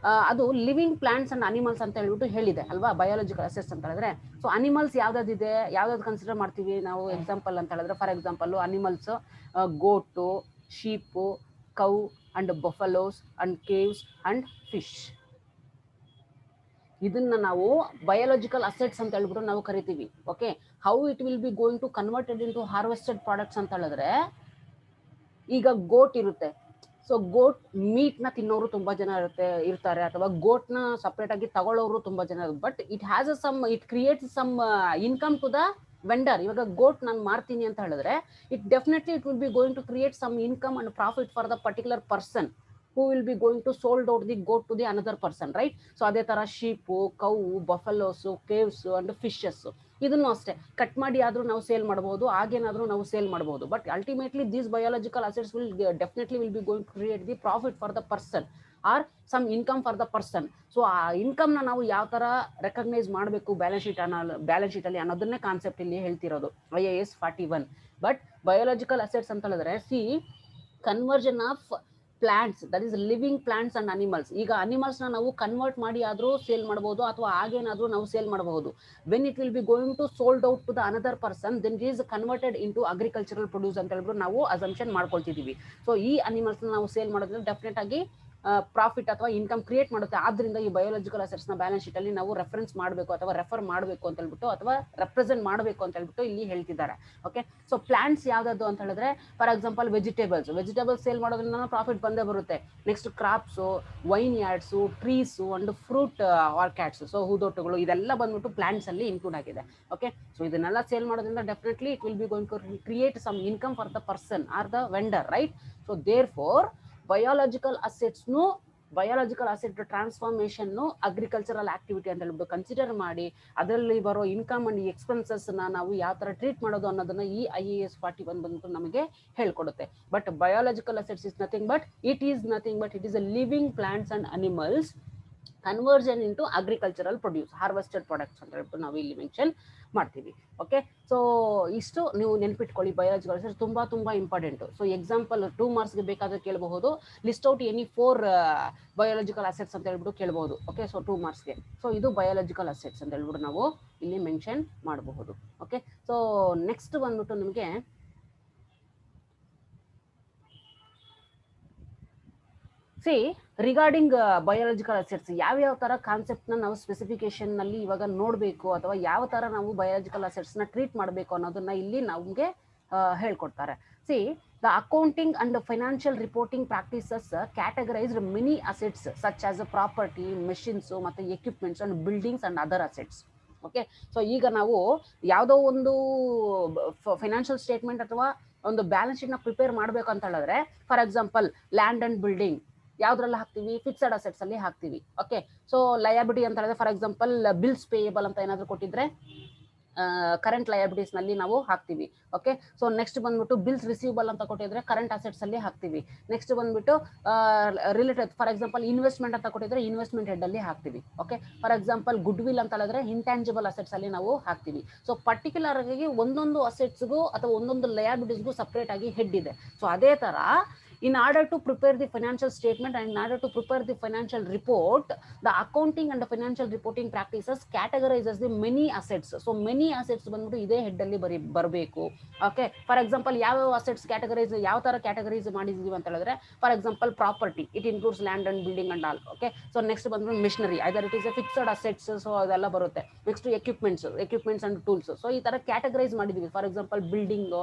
ಅದು ಲಿವಿಂಗ್ ಪ್ಲಾಂಟ್ಸ್ ಅಂಡ್ ಅನಿಮಲ್ಸ್ ಅಂತ ಹೇಳ್ಬಿಟ್ಟು ಹೇಳಿದೆ ಅಲ್ವಾ ಬಯಾಲಜಿಕಲ್ ಅಸೆಟ್ಸ್ ಅಂತ ಹೇಳಿದ್ರೆ. ಸೊ ಅನಿಮಲ್ಸ್ ಯಾವ್ದಾದಿದೆ, ಯಾವ್ದಾವ್ದು ಕನ್ಸಿಡರ್ ಮಾಡ್ತೀವಿ ನಾವು ಎಕ್ಸಾಂಪಲ್ ಅಂತ ಹೇಳಿದ್ರೆ, for example animals goat, sheep, cow and buffaloes and calves and fish. ಇದನ್ನ ನಾವು ಬಯಾಲಜಿಕಲ್ ಅಸೆಟ್ಸ್ ಅಂತ ಹೇಳ್ಬಿಟ್ಟು ನಾವು ಕರಿತೀವಿ. Okay, how it will be going to converted into harvested products ಅಂತ ಹೇಳಿದ್ರೆ, ಈಗ ಗೋಟ್ ಇರುತ್ತೆ. ಸೊ ಗೋಟ್ ಮೀಟ್ ನ ತಿನ್ನೋರು ತುಂಬಾ ಜನ ಇರ್ತಾರೆ, ಅಥವಾ ಗೋಟ್ ನ ಸಪರೇಟ್ ಆಗಿ ತಗೊಳ್ಳೋರು ತುಂಬಾ ಜನ. But it has it creates some income to the vendor. ಇವಾಗ ಗೋಟ್ ನಾನು ಮಾರ್ತೀನಿ ಅಂತ ಹೇಳಿದ್ರೆ it definitely it will be going to create some income and profit for the particular person who will be going to sold out the goat to the another person, right? So ಅದೇ ತರ sheep, cow, buffaloes, calves and fishes ಇದನ್ನು ಅಷ್ಟೇ ಕಟ್ ಮಾಡಿ ಆದ್ರೂ ನಾವು ಸೇಲ್ ಮಾಡಬಹುದು, ಹಾಗೇನಾದ್ರೂ ನಾವು ಸೇಲ್ ಮಾಡಬಹುದು. But ultimately these biological assets will definitely will be going to create the profit for the person or some income for the person. So ಆ ಇನ್ಕಮ್ ನ ನಾವು ಯಾವ ತರ ರೆಕಗ್ನೈಸ್ ಮಾಡಬೇಕು ಬ್ಯಾಲೆನ್ಸ್ ಶೀಟ್ ಅಲ್ಲಿ ಅನ್ನೋದನ್ನೇ ಕಾನ್ಸೆಪ್ಟ್ ಇಲ್ಲಿ ಹೇಳ್ತಿರೋದು IAS 41. ಬಟ್ ಬಯಾಲಜಿಕಲ್ ಅಸೆಟ್ಸ್ ಅಂತ ಹೇಳಿದ್ರೆ see conversion of plants, that is living plants and animals. ಈಗ ಅನಿಮಲ್ಸ್ ನಾವು ಕನ್ವರ್ಟ್ ಮಾಡಿ ಆದ್ರೂ ಸೇಲ್ ಮಾಡಬಹುದು, ಅಥವಾ ಹಾಗೇನಾದ್ರೂ ನಾವು ಸೇಲ್ ಮಾಡಬಹುದು. When it will be going to sold out to the another person, then it is converted into agricultural produce ಅಂತ ಹೇಳ್ಬಿಟ್ಟು ನಾವು ಅಸಂಪ್ಷನ್ ಮಾಡ್ಕೊಳ್ತಿದೀವಿ. ಸೊ ಈ ಅನಿಮಲ್ಸ್ ನಾವು ಸೇಲ್ ಮಾಡೋದ್ರಿಂದ ಡೆಫಿನೆಟ್ ಆಗಿ ಪ್ರಾಫಿಟ್ ಅಥವಾ ಇನ್ಕಮ್ ಕ್ರಿಯೇಟ್ ಮಾಡುತ್ತೆ. ಆದ್ರಿಂದ ಈ ಬಯಾಲಜಿಕಲ್ ಅಸೆಟ್ಸ್ ನ ಬ್ಯಾಲೆನ್ಸ್ ಶೀಟ್ ಅಲ್ಲಿ ನಾವು ರೆಫರೆನ್ಸ್ ಮಾಡಬೇಕು ಅಥವಾ ರೆಫರ್ ಮಾಡಬೇಕು ಅಂತ ಹೇಳ್ಬಿಟ್ಟು, ಅಥವಾ ರೆಪ್ರೆಸೆಂಟ್ ಮಾಡಬೇಕು ಅಂತ ಹೇಳ್ಬಿಟ್ಟು ಇಲ್ಲಿ ಹೇಳ್ತಿದ್ದಾರೆ. ಓಕೆ, ಸೊ ಪ್ಲಾಂಟ್ಸ್ ಯಾವ್ದು ಅಂತ ಹೇಳಿದ್ರೆ ಫಾರ್ ಎಕ್ಸಾಂಪಲ್ ವೆಜಿಟೇಬಲ್ಸ್ ಸೇಲ್ ಮಾಡೋದ್ರಿಂದ ಪ್ರಾಫಿಟ್ ಬಂದೇ ಬರುತ್ತೆ. Next crops, vineyards, trees and fruit orchards, so ಹೂದೋಟಗಳು, ಇದೆಲ್ಲ ಬಂದ್ಬಿಟ್ಟು ಪ್ಲಾಂಟ್ಸ್ ಅಲ್ಲಿ ಇನ್ಕ್ಲೂಡ್ ಆಗಿದೆ. ಓಕೆ, ಸೊ ಇದನ್ನೆಲ್ಲ ಸೇಲ್ ಮಾಡೋದ್ರಿಂದ definitely it will be going to create some income for the person or the vendor, right? So therefore biological asset transformation agricultural activity ಅಂತ ಹೇಳ್ಬಿಟ್ಟು ಕನ್ಸಿಡರ್ ಮಾಡಿ ಅದರಲ್ಲಿ ಬರೋ ಇನ್ಕಮ್ ಅಂಡ್ ಎಕ್ಸ್ಪೆನ್ಸಸ್ ನಾವು ಯಾವ ತರ ಟ್ರೀಟ್ ಮಾಡೋದು ಅನ್ನೋದನ್ನ ಈ IAS 41 ಬಂದ್ಬಿಟ್ಟು ನಮಗೆ ಹೇಳ್ಕೊಡುತ್ತೆ. But biological assets is nothing but it is a living plants and animals conversion into agricultural produce, harvested products ಅಂತ ಹೇಳ್ಬಿಟ್ಟು ನಾವು ಇಲ್ಲಿ ಮೆನ್ಷನ್ ಮಾಡ್ತೀವಿ. ಓಕೆ, ಸೊ ಇಷ್ಟು ನೀವು ನೆನ್ಪಿಟ್ಕೊಳ್ಳಿ. ಬಯಾಲಜಿಕಲ್ ಅಸೆಟ್ಸ್ ತುಂಬಾ ಇಂಪಾರ್ಟೆಂಟ್. ಸೊ ಎಕ್ಸಾಂಪಲ್ 2 ಮಾರ್ಕ್ಸ್ಗೆ ಬೇಕಾದ್ರೆ ಕೇಳಬಹುದು, list out any 4 biological assets ಅಂತ ಹೇಳ್ಬಿಟ್ಟು ಕೇಳಬಹುದು. Okay, so 2 ಮಾರ್ಕ್ಸ್ಗೆ. ಸೊ ಇದು ಬಯಾಲಜಿಕಲ್ ಅಸೆಟ್ಸ್ ಅಂತ ಹೇಳ್ಬಿಟ್ಟು ನಾವು ಇಲ್ಲಿ ಮೆನ್ಷನ್ ಮಾಡಬಹುದು. ಓಕೆ, ಸೊ ನೆಕ್ಸ್ಟ್ ಬಂದ್ಬಿಟ್ಟು ನಿಮಗೆ ರಿಗಾರ್ಡಿಂಗ್ ಬಯಾಲಜಿಕಲ್ ಅಸೆಟ್ಸ್ ಯಾವ ತರ ಕಾನ್ಸೆಪ್ಟ್ ನಾವು ಸ್ಪೆಸಿಫಿಕೇಶನ್ ನಲ್ಲಿ ಇವಾಗ ನೋಡಬೇಕು, ಅಥವಾ ಯಾವ ತರ ನಾವು ಬಯಾಲಜಿಕಲ್ ಅಸೆಟ್ಸ್ ನ ಟ್ರೀಟ್ ಮಾಡಬೇಕು ಅನ್ನೋದನ್ನ ಇಲ್ಲಿ ನಮಗೆ ಹೇಳ್ಕೊಡ್ತಾರೆ. The accounting and financial reporting practices categorised many assets such as property, machines ಮತ್ತೆ equipments and buildings and other assets. Okay, so ಈಗ ನಾವು ಯಾವುದೋ ಒಂದು ಫೈನಾನ್ಷಿಯಲ್ ಸ್ಟೇಟ್ಮೆಂಟ್ ಅಥವಾ ಒಂದು ಬ್ಯಾಲೆನ್ಸ್ ಶೀಟ್ ನ ಪ್ರಿಪೇರ್ ಮಾಡಬೇಕು ಅಂತ ಹೇಳಿದ್ರೆ, for example land and building ಯಾವ್ದ್ರಲ್ಲಿ ಹಾಕ್ತಿವಿ, ಫಿಕ್ಸೆಡ್ ಅಸೆಟ್ಸ್ ಅಲ್ಲಿ ಹಾಕ್ತಿವಿ. ಓಕೆ, ಸೊ ಲಯಬಿಲಿಟಿ ಅಂತ ಹೇಳಿದ್ರೆ ಫಾರ್ ಎಕ್ಸಾಂಪಲ್ ಬಿಲ್ಸ್ ಪೇಯಬಲ್ ಅಂತ ಏನಾದ್ರು ಕೊಟ್ಟಿದ್ರೆ ಕರೆಂಟ್ ಲಯಬಿಲಿಟೀಸ್ ನಲ್ಲಿ ನಾವು ಹಾಕ್ತಿವಿ. ಓಕೆ, ಸೊ ನೆಕ್ಸ್ಟ್ ಬಂದ್ಬಿಟ್ಟು ಬಿಲ್ಸ್ ರಿಸೀವಬಲ್ ಅಂತ ಕೊಟ್ಟಿದ್ರೆ ಕರೆಂಟ್ ಅಸೆಟ್ಸ್ ಅಲ್ಲಿ ಹಾಕ್ತಿವಿ. ನೆಕ್ಸ್ಟ್ ಬಂದ್ಬಿಟ್ಟು ರಿಲೇಟೆಡ್ ಫಾರ್ ಎಕ್ಸಾಂಪಲ್ ಇನ್ವೆಸ್ಟ್ಮೆಂಟ್ ಅಂತ ಕೊಟ್ಟಿದ್ರೆ ಇನ್ವೆಸ್ಟ್ಮೆಂಟ್ ಹೆಡ್ ಅಲ್ಲಿ ಹಾಕ್ತಿವಿ. Okay, for example good will ಅಂತ ಹೇಳಿದ್ರೆ ಇಂಟ್ಯಾಂಜಿಬಲ್ ಅಸೆಟ್ಸ್ ಅಲ್ಲಿ ನಾವು ಹಾಕ್ತಿವಿ. ಸೊ ಪರ್ಟಿಕ್ಯುಲರ್ ಆಗಿ ಒಂದೊಂದು ಅಸೆಟ್ಸ್ಗೂ ಅಥವಾ ಒಂದೊಂದು ಲಯಬಿಲಿಟೀಸ್ಗೂ ಸಪರೇಟ್ ಆಗಿ ಹೆಡ್ ಇದೆ. ಸೊ ಅದೇ ತರ in order to prepare the financial statement and in order to prepare the financial report, the accounting and the financial reporting practices categorizes the many assets. So many assets ಬಂದ್ಬಿಟ್ಟು ಇದೇ ಹೆಡ್ ಅಲ್ಲಿ ಬರಬೇಕು. ಓಕೆ, ಫಾರ್ ಎಕ್ಸಾಂಪಲ್ ಯಾವ ಅಸೆಟ್ಸ್ ಕ್ಯಾಟಗರೈಸ್ ಯಾವ ತರ ಕ್ಯಾಟಗರೈಸ್ ಮಾಡಿದೀವಿ ಅಂತ ಹೇಳಿದ್ರೆ, for example property, it includes land and building and all. Okay, so next ಬಂದ್ಬಿಟ್ಟು machinery, either it is a fixed assets, so ಅದೆಲ್ಲ ಬರುತ್ತೆ. Next equipments and tools. So ಈ ತರ ಕ್ಯಾಟಗರೈಸ್ ಮಾಡಿದೀವಿ. For example building,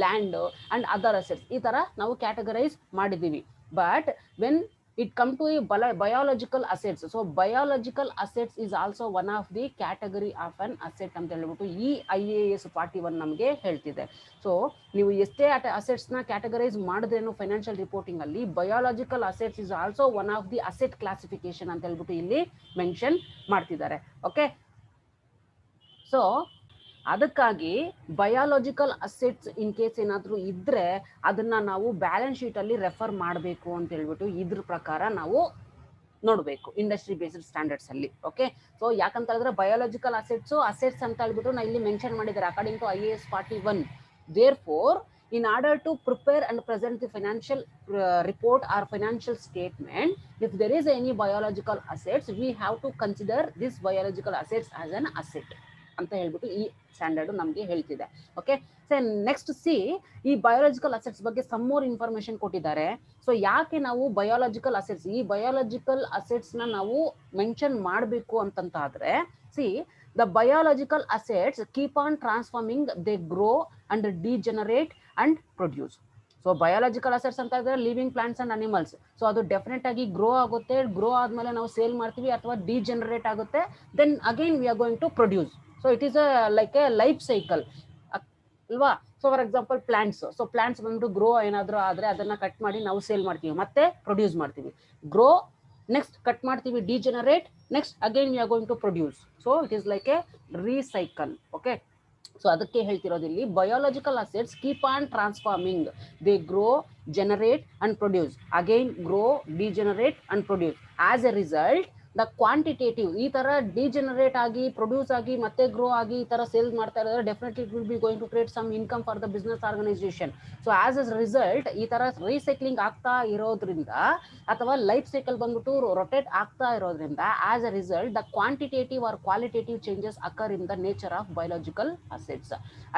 land and other assets, ಈ ತರ ನಾವು ಕ್ಯಾಟಗರೈಸ್ ಮಾಡಿದೀವಿ. But when it come to a biological assets, so biological assets is also one of the category of an asset ಅಂತ ಹೇಳ್ಬಿಟ್ಟು ಈ IAS 41 ನಮಗೆ ಹೇಳ್ತಿದೆ. ಸೊ ನೀವು ಎಷ್ಟೇ ಅಸೆಟ್ಸ್ ನ ಕ್ಯಾಟಗರೈಸ್ ಮಾಡಿದ್ರೇನು ಫೈನಾನ್ಷಿಯಲ್ ರಿಪೋರ್ಟಿಂಗ್ ಅಲ್ಲಿ, biological assets is also one of the asset classification ಅಂತ ಹೇಳ್ಬಿಟ್ಟು ಇಲ್ಲಿ ಮೆನ್ಷನ್ ಮಾಡ್ತಿದ್ದಾರೆ. ಓಕೆ, ಸೊ ಅದಕ್ಕಾಗಿ ಬಯಾಲಜಿಕಲ್ ಅಸೆಟ್ಸ್ ಇನ್ ಕೇಸ್ ಏನಾದರೂ ಇದ್ರೆ ಅದನ್ನ ನಾವು ಬ್ಯಾಲೆನ್ಸ್ ಶೀಟ್ ಅಲ್ಲಿ ರೆಫರ್ ಮಾಡಬೇಕು ಅಂತ ಹೇಳ್ಬಿಟ್ಟು ಇದ್ರ ಪ್ರಕಾರ ನಾವು ನೋಡಬೇಕು ಇಂಡಸ್ಟ್ರಿ ಬೇಸ್ಡ್ ಸ್ಟ್ಯಾಂಡರ್ಡ್ಸ್ ಅಲ್ಲಿ. ಓಕೆ, ಸೊ ಯಾಕಂತ ಹೇಳಿದ್ರೆ ಬಯಾಲಜಿಕಲ್ ಅಸೆಟ್ಸ್ ಅಂತ ಹೇಳ್ಬಿಟ್ಟು ನಾ ಇಲ್ಲಿ ಮೆನ್ಷನ್ ಮಾಡಿದ್ದಾರೆ according to IAS 41. Therefore, in order to prepare and present the financial report or financial statement, if there is any biological assets, we have to consider this biological assets as an asset ಅಂತ ಹೇಳ್ಬಿಟ್ಟು ಈ ಸ್ಟ್ಯಾಂಡರ್ಡ್ ನಮಗೆ ಹೇಳ್ತಿದೆ. ಓಕೆ, ಸೊ ನೆಕ್ಸ್ಟ್ ಸಿ, ಈ ಬಯಾಲಜಿಕಲ್ ಅಸೆಟ್ಸ್ ಬಗ್ಗೆ ಸಮ್ ಮೋರ್ ಇನ್ಫಾರ್ಮೇಶನ್ ಕೊಟ್ಟಿದ್ದಾರೆ. ಸೊ ಯಾಕೆ ನಾವು ಬಯಾಲಜಿಕಲ್ ಅಸೆಟ್ಸ್, ಈ ಬಯಾಲಜಿಕಲ್ ಅಸೆಟ್ಸ್ ನ ನಾವು ಮೆನ್ಷನ್ ಮಾಡಬೇಕು ಅಂತಂತಾದ್ರೆ, C the biological assets keep on transforming, they grow and degenerate and produce. So biological assets ಅಂತ ಇದ್ರೆ living plants and animals. So ಅದು ಡೆಫಿನೆಟ್ ಆಗಿ ಗ್ರೋ ಆಗುತ್ತೆ, ಗ್ರೋ ಆದ್ಮೇಲೆ ನಾವು ಸೇಲ್ ಮಾಡ್ತೀವಿ ಅಥವಾ ಡಿಜೆನರೇಟ್ ಆಗುತ್ತೆ, then again we are going to produce. So it is like a life cycle ಅಲ್ವಾ. So for example plants, so plants ಬಂದು ಗ್ರೋ ಏನಾದರೂ ಆದ್ರೆ ಅದನ್ನ ಕಟ್ ಮಾಡಿ ನಾವು ಸೇಲ್ ಮಾಡ್ತೀವಿ, ಮತ್ತೆ ಪ್ರೊಡ್ಯೂಸ್ ಮಾಡ್ತೀವಿ. ಗ್ರೋ, ನೆಕ್ಸ್ಟ್ ಕಟ್ ಮಾಡ್ತೀವಿ, degenerate, next again we are going to produce. So it is like a recycle. Okay, so ಅದಕ್ಕೆ ಹೇಳ್ತಿರೋದಿಲ್ಲಿ biological assets keep on transforming, they grow, generate and produce, again grow, degenerate and produce. As a result the quantitative, ಈ ತರ ಡಿಜೆನರೇಟ್ ಆಗಿ ಪ್ರೊಡ್ಯೂಸ್ ಆಗಿ ಮತ್ತೆ ಗ್ರೋ ಆಗಿ ಈ ತರ ಸೇಲ್ ಮಾಡ್ತಾ ಇರೋದ್ರೆ definitely it will be going to create some income for the business organisation. So as a result ಈ ತರ ರೀಸೈಕ್ಲಿಂಗ್ ಆಗ್ತಾ ಇರೋದ್ರಿಂದ ಅಥವಾ ಲೈಫ್ ಸೈಕಲ್ ಬಂದ್ಬಿಟ್ಟು ರೊಟೇಟ್ ಆಗ್ತಾ ಇರೋದ್ರಿಂದ, as a result the quantitative or qualitative changes occur in the nature of biological assets.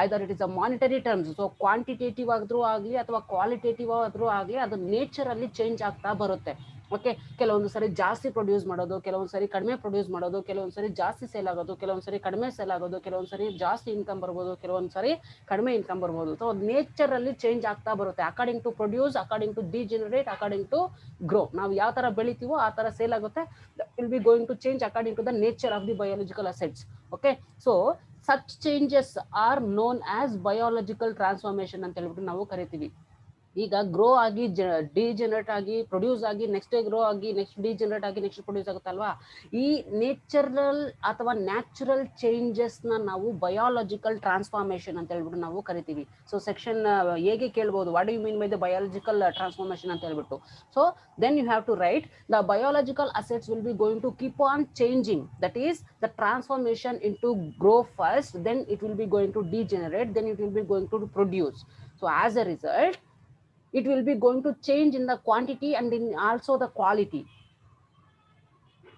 Either it is a monetary terms, so quantitative ಆದ್ರೂ ಆಗಲಿ ಅಥವಾ ಕ್ವಾಲಿಟೇಟಿವ್ ಆದ್ರೂ ಆಗಲಿ ಅದು ನೇಚರ್ ಅಲ್ಲಿ ಚೇಂಜ್ ಆಗ್ತಾ ಬರುತ್ತೆ. ಓಕೆ, ಕೆಲವೊಂದು ಸರಿ ಜಾಸ್ತಿ ಪ್ರೊಡ್ಯೂಸ್ ಮಾಡೋದು, ಕೆಲವೊಂದು ಸರಿ ಕಡಿಮೆ ಪ್ರೊಡ್ಯೂಸ್ ಮಾಡೋದು, ಕೆಲವೊಂದು ಸರಿ ಜಾಸ್ತಿ ಸೇಲ್ ಆಗೋದು, ಕೆಲವೊಂದು ಸರಿ ಕಡಿಮೆ ಸೇಲ್ ಆಗೋದು, ಕೆಲವೊಂದು ಸರಿ ಜಾಸ್ತಿ ಇನ್ಕಮ್ ಬರ್ಬೋದು, ಕೆಲವೊಂದು ಸರಿ ಕಡಿಮೆ ಇನ್ಕಮ್ ಬರ್ಬೋದು. ಸೊ ನೇಚರ್ ಅಲ್ಲಿ ಚೇಂಜ್ ಆಗ್ತಾ ಬರುತ್ತೆ according to produce, according to degenerate, according to grow. ನಾವು ಯಾವ ತರ ಬೆಳಿತೀವೋ ಆ ತರ ಸೇಲ್ ಆಗುತ್ತೆ. Will be going to change according to the nature of the biological assets. Okay, so such changes are known as biological transformation ಅಂತ ಹೇಳ್ಬಿಟ್ಟು ನಾವು ಕರಿತೀವಿ. ಈಗ ಗ್ರೋ ಆಗಿ ಡಿಜೆನರೇಟ್ ಆಗಿ ಪ್ರೊಡ್ಯೂಸ್ ಆಗಿ ನೆಕ್ಸ್ಟ್ ಗ್ರೋ ಆಗಿ ನೆಕ್ಸ್ಟ್ ಡಿಜೆನರೇಟ್ ಆಗಿ ನೆಕ್ಸ್ಟ್ ಪ್ರೊಡ್ಯೂಸ್ ಆಗುತ್ತಲ್ವಾ, ಈ ನೇಚರಲ್ ಅಥವಾ ನ್ಯಾಚುರಲ್ ಚೇಂಜಸ್ ನ ನಾವು ಬಯಾಲಜಿಕಲ್ ಟ್ರಾನ್ಸ್ಫಾರ್ಮೇಶನ್ ಅಂತ ಹೇಳ್ಬಿಟ್ಟು ನಾವು ಕರಿತೀವಿ. ಸೊ ಸೆಕ್ಷನ್ ಹೇಗೆ ಕೇಳ್ಬೋದು, what do you mean by the biological transformation ಅಂತ ಹೇಳ್ಬಿಟ್ಟು. So then you have to write the biological assets will be going to keep on changing, that is the transformation in to grow first, then it will be going to degenerate, then it will be going to produce. So as a result it will be going to change in the quantity and in also the quality.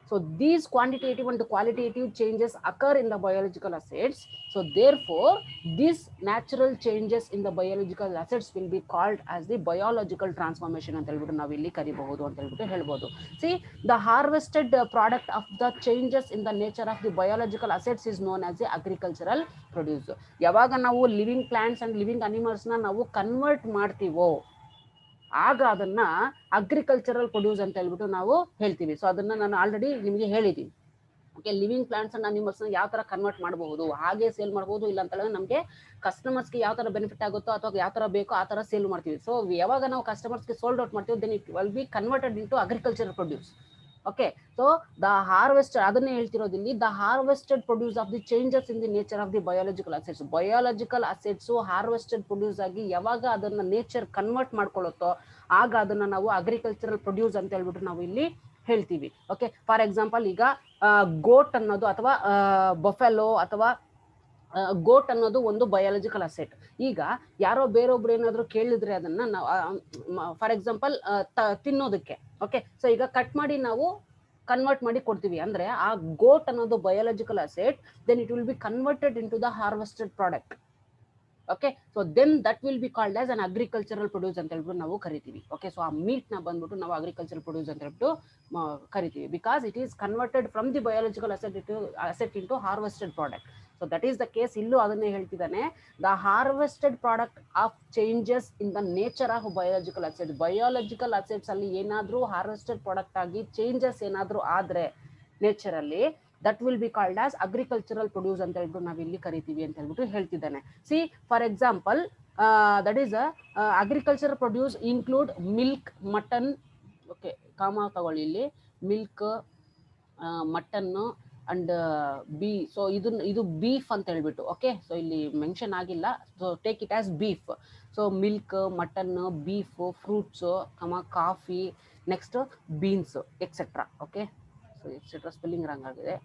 So these quantitative and qualitative changes occur in the biological assets. So therefore these natural changes in the biological assets will be called as the biological transformation ಅಂತ ಹೇಳ್ಬಿಟ್ಟು ನಾವು ಇಲ್ಲಿ ಕರಿಬಹುದು ಅಂತ ಹೇಳ್ಬಿಟ್ಟು ಹೇಳ್ಬೋದು. See, the harvested product of the changes in the nature of the biological assets is known as the agricultural produce. ಯಾವಾಗ ನಾವು living plants and living animals ನ ನಾವು ಕನ್ವರ್ಟ್ ಮಾಡ್ತೀವೋ ಆಗ ಅದನ್ನ ಅಗ್ರಿಕಲ್ಚರಲ್ ಪ್ರೊಡ್ಯೂಸ್ ಅಂತ ಹೇಳ್ಬಿಟ್ಟು ನಾವು ಹೇಳ್ತೀವಿ. ಸೊ ಅದನ್ನ ನಾನು ಆಲ್ರೆಡಿ ನಿಮಗೆ ಹೇಳಿದ್ದೀನಿ. Okay, living plants and animals ನ ಯಾವ ತರ ಕನ್ವರ್ಟ್ ಮಾಡಬಹುದು, ಹಾಗೆ ಸೇಲ್ ಮಾಡಬಹುದು, ಇಲ್ಲ ಅಂತ ಹೇಳಿದ್ರೆ ನಮಗೆ ಕಸ್ಟಮರ್ಸ್ಗೆ ಯಾವ ತರ ಬೆನಿಫಿಟ್ ಆಗುತ್ತೋ ಅಥವಾ ಯಾವ ತರ ಬೇಕೋ ಆ ತರ ಸೇಲ್ ಮಾಡ್ತೀವಿ. ಸೊ ಯಾವಾಗ ನಾವು ಕಸ್ಟಮರ್ಸ್ಗೆ ಸೋಲ್ಡ್ ಔಟ್ ಮಾಡ್ತೀವಿ, then it will be converted into agricultural produce. Okay, so the harvested, ಅದನ್ನೇ ಹೇಳ್ತಿರೋದಿಲ್ಲಿ, the harvested produce of the changes in the nature of the biological assets. Biological assets harvested produce ಆಗಿ ಯಾವಾಗ ಅದನ್ನ ನೇಚರ್ ಕನ್ವರ್ಟ್ ಮಾಡ್ಕೊಳ್ಳುತ್ತೋ ಆಗ ಅದನ್ನ ನಾವು ಅಗ್ರಿಕಲ್ಚರಲ್ ಪ್ರೊಡ್ಯೂಸ್ ಅಂತ ಹೇಳ್ಬಿಟ್ಟು ನಾವು ಇಲ್ಲಿ ಹೇಳ್ತೀವಿ. ಓಕೆ, ಫಾರ್ ಎಕ್ಸಾಂಪಲ್ ಈಗ ಗೋಟ್ ಅನ್ನೋದು ಅಥವಾ ಬಫೆಲೋ ಅಥವಾ ಗೋಟ್ ಅನ್ನೋದು ಒಂದು ಬಯಾಲಜಿಕಲ್ ಅಸೆಟ್. ಈಗ ಯಾರೋ ಬೇರೊಬ್ರು ಏನಾದ್ರು ಕೇಳಿದ್ರೆ ಅದನ್ನ ನಾವು ಫಾರ್ ಎಕ್ಸಾಂಪಲ್ ತಿನ್ನೋದಕ್ಕೆ, ಓಕೆ, ಸೊ ಈಗ ಕಟ್ ಮಾಡಿ ನಾವು ಕನ್ವರ್ಟ್ ಮಾಡಿ ಕೊಡ್ತೀವಿ ಅಂದ್ರೆ ಆ ಗೋಟ್ ಅನ್ನೋದು biological asset, then it will be converted in to the harvested product. Okay, so then that will be called as an agricultural produce ಅಂತ ಹೇಳ್ಬಿಟ್ಟು ನಾವು ಕರಿತೀವಿ. ಓಕೆ, ಸೊ ಆ ಮೀಟ್ ನ ಬಂದ್ಬಿಟ್ಟು ನಾವು ಅಗ್ರಿಕಲ್ಚರಲ್ ಪ್ರೊಡ್ಯೂಸ್ ಅಂತ ಹೇಳ್ಬಿಟ್ಟು ಕರಿತೀವಿ, because it is converted from the biological asset into harvested product. So that is the case. ಇಲ್ಲೂ ಅದನ್ನೇ ಹೇಳ್ತಿದ್ದಾನೆ, the harvested product of changes in the nature of biological asset. Biological assets ಅಲ್ಲಿ ಏನಾದ್ರೂ ಹಾರ್ವೆಸ್ಟೆಡ್ ಪ್ರಾಡಕ್ಟ್ ಆಗಿ ಚೇಂಜಸ್ ಏನಾದ್ರೂ ಆದ್ರೆ ನೇಚರ್ ಅಲ್ಲಿ, that will be called as agricultural produce ಅಂತ ಹೇಳ್ಬಿಟ್ಟು ನಾವು ಇಲ್ಲಿ ಕರಿತೀವಿ ಅಂತ ಹೇಳ್ಬಿಟ್ಟು ಹೇಳ್ತಿದ್ದಾನೆ. See for example, that is agricultural produce include milk, mutton, okay comma ತಗೊಳ್ಳಿ ಇಲ್ಲಿ, milk, mutton and bee. So ಇದು ಬೀಫ್ ಅಂತ ಹೇಳ್ಬಿಟ್ಟು, ಓಕೆ, ಸೊ ಇಲ್ಲಿ ಮೆನ್ಷನ್ ಆಗಿಲ್ಲ, so take it as beef. So milk, mutton, beef, fruits, coffee, next beans etcetera. Okay, so etcetera spelling wrong ಆಗಿದೆ.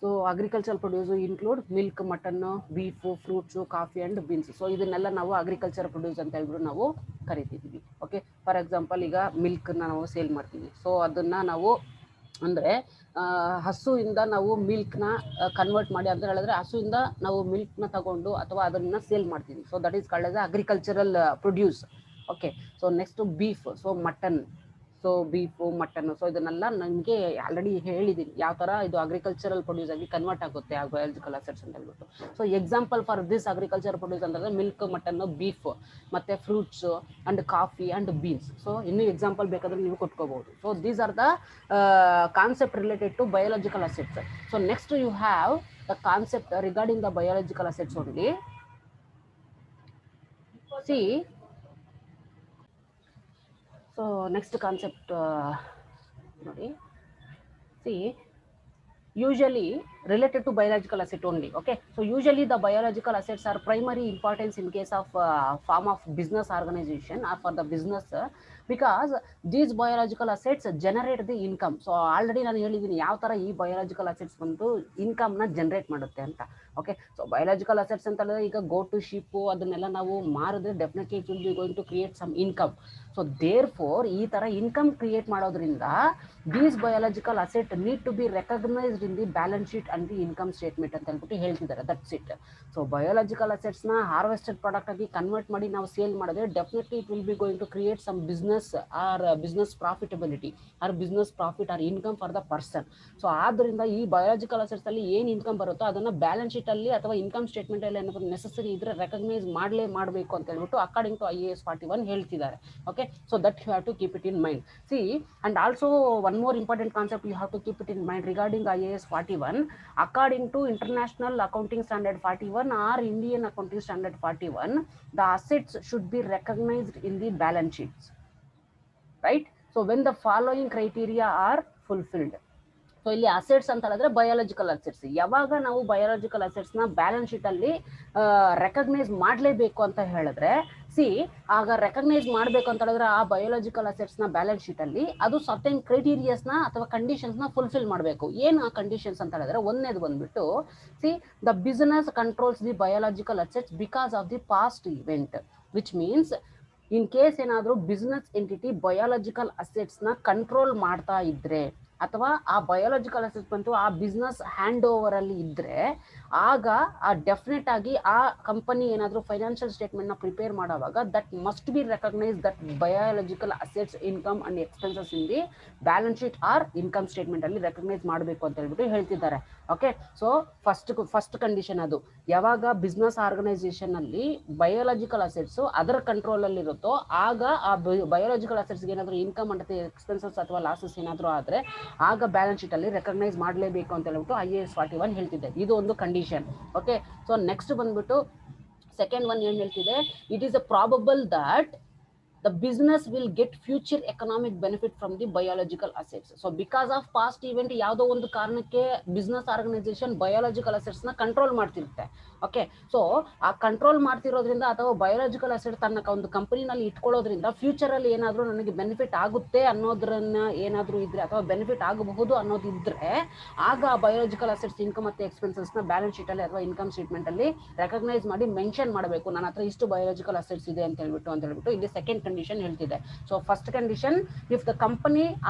So agricultural produce include milk, mutton, beef, fruits, coffee and beans. So ಇದನ್ನೆಲ್ಲ ನಾವು ಅಗ್ರಿಕಲ್ಚರ್ ಪ್ರೊಡ್ಯೂಸ್ ಅಂತ ಹೇಳ್ಬಿಟ್ಟು ನಾವು ಕರಿತಿದ್ದೀವಿ. ಓಕೆ, ಫಾರ್ ಎಕ್ಸಾಂಪಲ್ ಈಗ ಮಿಲ್ಕ್ನ ನಾವು ಸೇಲ್ ಮಾಡ್ತೀವಿ. ಸೊ ಅದನ್ನ ನಾವು ಅಂದರೆ ಹಸುವಿಂದ ನಾವು ಮಿಲ್ಕ್ನ ಕನ್ವರ್ಟ್ ಮಾಡಿ ಅಂತ ಹೇಳಿದ್ರೆ ಹಸುವಿಂದ ನಾವು ಮಿಲ್ಕ್ನ ತಗೊಂಡು ಅಥವಾ ಅದನ್ನ ಸೇಲ್ ಮಾಡ್ತೀವಿ. So that is called as agricultural produce. Okay, so next beef, so mutton, so beef, mutton. So ಇದನ್ನೆಲ್ಲ ನನಗೆ ಆಲ್ರೆಡಿ ಹೇಳಿದ್ದೀನಿ ಯಾವ ಥರ ಇದು ಅಗ್ರಿಕಲ್ಚರಲ್ ಪ್ರೊಡ್ಯೂಸ್ ಆಗಿ ಕನ್ವರ್ಟ್ ಆಗುತ್ತೆ ಆ ಬಯಾಲಜಿಕಲ್ ಅಸೆಟ್ಸ್ ಅಂತ ಹೇಳ್ಬಿಟ್ಟು. So example for this agriculture produce ಅಂತಂದರೆ ಮಿಲ್ಕ್, ಮಟನ್, ಬೀಫ್, ಮತ್ತು fruits and coffee and beans. So ಇನ್ನೂ ಎಕ್ಸಾಂಪಲ್ ಬೇಕಾದ್ರೆ ನೀವು ಕೊಟ್ಕೋಬಹುದು. So these are the concept related to biological assets. So next you have the concept regarding the biological assets only. See so next concept ನೋಡಿ, see usually related to biological asset only. Okay, so usually the biological assets are primary importance in case of form of business organization or for the business, because these biological assets generate the income. So already ನಾನು ಹೇಳಿದ್ದೀನಿ ಯಾವ ತರ ಈ biological assets ಬಂದು ಇನ್ಕಮ್ ನ ಜನರೇಟ್ ಮಾಡುತ್ತೆ ಅಂತ. ಓಕೆ, ಸೊ ಬಯಾಲಜಿಕಲ್ ಅಸೆಟ್ಸ್ ಅಂತ ಹೇಳಿದ್ರೆ ಈಗ ಗೋಟು, ಶೀಪು ಅದನ್ನೆಲ್ಲ ನಾವು ಮಾರಿದ್ರೆ definitely it will be going to create some income. So there ಈ ತರ ಇನ್ಕಮ್ ಕ್ರಿಯೇಟ್ ಮಾಡೋದ್ರಿಂದ these biological asset need to be recognised in the balance sheet and the income statement ಅಂತ ಹೇಳ್ಬಿಟ್ಟು ಹೇಳ್ತಿದ್ದಾರೆ. That's it. So biological assets ನ ಹಾರ್ವೆಸ್ಟೆಡ್ ಪ್ರಾಡಕ್ಟ್ ಆಗಿ ಕನ್ವರ್ಟ್ ಮಾಡಿ ನಾವು ಸೇಲ್ ಮಾಡಿದ್ರೆ definitely it will be going to create some business or business profitability or business profit R income for the person. So ಆದ್ರಿಂದ ಈ ಬಯಾಲಜಿಕಲ್ ಅಸೆಟ್ಸ್ ಅಲ್ಲಿ ಏನ್ ಇನ್ಕಮ್ ಬರುತ್ತೋ ಅದನ್ನ ಬ್ಯಾಲೆನ್ಸ್ ಶೀಟ್ ಅಲ್ಲಿ ಅಥವಾ ಇನ್ಕಮ್ ಸ್ಟೇಟ್ಮೆಂಟ್ ಅಲ್ಲಿ ಏನಾದ್ರು ನೆಸೆಸರಿ ಇದ್ರೆ ರೆಕಗ್ನೈಸ್ ಮಾಡಬೇಕು ಅಂತ ಹೇಳ್ಬಿಟ್ಟು ಅಕಾರ್ಡಿಂಗ್ ಟು IAS 41 ಹೇಳ್ತಿದ್ದಾರೆ. Okay, so that you have to keep it in mind. See, and also one more important concept you have to keep it in mind regarding IAS 41. According to International Accounting Standard 41 or Indian Accounting Standard 41, the assets should be recognized in the balance sheets, right? So when the following criteria are fulfilled. So ಇಲ್ಲಿ ಅಸೆಟ್ಸ್ ಅಂತ ಹೇಳಿದ್ರೆ ಬಯಾಲಜಿಕಲ್ ಅಸೆಟ್ಸ್. ಯಾವಾಗ ನಾವು ಬಯಾಲಜಿಕಲ್ ಅಸೆಟ್ಸ್ ನ ಬ್ಯಾಲೆನ್ಸ್ ಶೀಟ್ ಅಲ್ಲಿ ರೆಕಗ್ನೈಸ್ ಮಾಡಲೇಬೇಕು ಅಂತ ಹೇಳಿದ್ರೆ, ಸಿ ಆಗ ರೆಕಗ್ನೈಸ್ ಮಾಡಬೇಕು ಅಂತ ಹೇಳಿದ್ರೆ ಆ ಬಯಾಲಜಿಕಲ್ ಅಸೆಟ್ಸ್ ನ ಬ್ಯಾಲೆನ್ಸ್ ಶೀಟ್ ಅಲ್ಲಿ ಅದು ಸರ್ಟೆನ್ ಕ್ರೈಟೀರಿಯಾಸ್ ನ ಅಥವಾ ಕಂಡೀಷನ್ಸ್ ನ ಫುಲ್ಫಿಲ್ ಮಾಡಬೇಕು. ಏನು ಆ ಕಂಡೀಷನ್ಸ್ ಅಂತ ಹೇಳಿದ್ರೆ, ಒಂದೇದು ಬಂದ್ಬಿಟ್ಟು C the business controls the biological assets because of the past event, which means in case ಏನಾದರೂ ಬಿಸ್ನೆಸ್ ಎಂಟಿಟಿ ಬಯಾಲಜಿಕಲ್ ಅಸೆಟ್ಸ್ ನ ಕಂಟ್ರೋಲ್ ಮಾಡ್ತಾ ಇದ್ರೆ ಅಥವಾ ಆ ಬಯಾಲಜಿಕಲ್ ಅಸೆಟ್ಸ್ ಬಂತು ಆ ಬಿಸ್ನೆಸ್ ಹ್ಯಾಂಡ್ ಓವರ್ ಅಲ್ಲಿ ಇದ್ರೆ ಆಗ ಆ ಡೆಫಿನೆಟ್ ಆಗಿ ಆ ಕಂಪನಿ ಏನಾದರೂ ಫೈನಾನ್ಷಿಯಲ್ ಸ್ಟೇಟ್ಮೆಂಟ್ ನ ಪ್ರಿಪೇರ್ ಮಾಡುವಾಗ that must be recognise that biological assets income and expenses in the balance sheet or income statement ಅಲ್ಲಿ ರೆಕಗ್ನೈಸ್ ಮಾಡಬೇಕು ಅಂತ ಹೇಳ್ಬಿಟ್ಟು ಹೇಳ್ತಿದ್ದಾರೆ. ಓಕೆ, ಸೊ ಫಸ್ಟ್ ಕಂಡೀಷನ್ ಅದು ಯಾವಾಗ ಬಿಸ್ನೆಸ್ ಆರ್ಗನೈಸೇಷನ್ ಅಲ್ಲಿ ಬಯಾಲಜಿಕಲ್ ಅಸೆಟ್ಸ್ ಅದರ ಕಂಟ್ರೋಲ್ ಅಲ್ಲಿ ಇರುತ್ತೋ ಆಗ ಆ ಬಯಾಲಜಿಕಲ್ ಅಸೆಟ್ಸ್ ಏನಾದರೂ ಇನ್ಕಮ್ ಮತ್ತೆ ಎಕ್ಸ್ಪೆನ್ಸಸ್ ಅಥವಾ ಲಾಸಸ್ ಏನಾದರೂ ಆದ್ರೆ ಆಗ ಬ್ಯಾಲೆನ್ಸ್ ಶೀಟ್ ಅಲ್ಲಿ ರೆಕಗ್ನೈಸ್ ಮಾಡಲೇಬೇಕು ಅಂತ ಹೇಳ್ಬಿಟ್ಟು IAS 41 ಹೇಳ್ತಿದೆ. ಇದು ಒಂದು ಕಂಡೀಷನ್. ಓಕೆ, ಸೊ ನೆಕ್ಸ್ಟ್ ಬಂದ್ಬಿಟ್ಟು ಸೆಕೆಂಡ್ ಒನ್ ಏನ್ ಹೇಳ್ತಿದೆ, it is a probable that the business will get future economic benefit from the biological assets. So because of past event ಯಾವುದೋ ಒಂದು ಕಾರಣಕ್ಕೆ ಬಿಸ್ನೆಸ್ ಆರ್ಗನೈಸೇಷನ್ ಬಯೋಲಾಜಿಕಲ್ ಅಸೆಟ್ಸ್ ನ ಕಂಟ್ರೋಲ್ ಮಾಡ್ತಿರುತ್ತೆ. ಓಕೆ, ಸೊ ಆ ಕಂಟ್ರೋಲ್ ಮಾಡ್ತಿರೋದ್ರಿಂದ ಅಥವಾ ಬಯೋಲಾಜಿಕಲ್ ಅಸೆಟ್ ತನ್ನ ಒಂದು ಕಂಪನಿನಲ್ಲಿ ಇಟ್ಕೊಳ್ಳೋದ್ರಿಂದ ಫ್ಯೂಚರ್ ಅಲ್ಲಿ ಏನಾದರೂ ನನಗೆ ಬೆನಿಫಿಟ್ ಆಗುತ್ತೆ ಅನ್ನೋದ್ರನ್ನ ಏನಾದರೂ ಇದ್ರೆ ಅಥವಾ ಬೆನಿಫಿಟ್ ಆಗಬಹುದು ಅನ್ನೋದಿದ್ರೆ ಆಗ ಬಯೋಲಾಜಿಕಲ್ ಅಸೆಟ್ಸ್ ಇನ್ಕಮ್ ಮತ್ತೆ ಎಕ್ಸ್ಪೆನ್ಸಸ್ ನ ಬ್ಯಾಲೆನ್ಸ್ ಶೀಟ್ ಅಲ್ಲಿ ಅಥವಾ ಇನ್ಕಮ್ ಸ್ಟೇಟ್ಮೆಂಟ್ ಅಲ್ಲಿ ರೆಕಗ್ನೈಸ್ ಮಾಡಿ ಮೆನ್ಷನ್ ಮಾಡಬೇಕು, ನನ್ನ ಹತ್ರ ಇಷ್ಟು ಬಯೋಲಾಜಿಕಲ್ ಅಸೆಟ್ಸ್ ಇದೆ ಅಂತ ಹೇಳ್ಬಿಟ್ಟು ಇಲ್ಲಿ ಸೆಕೆಂಡ್ ಕಂಡೀಷನ್ ಹೇಳ್ತಿದೆ. So first condition, if the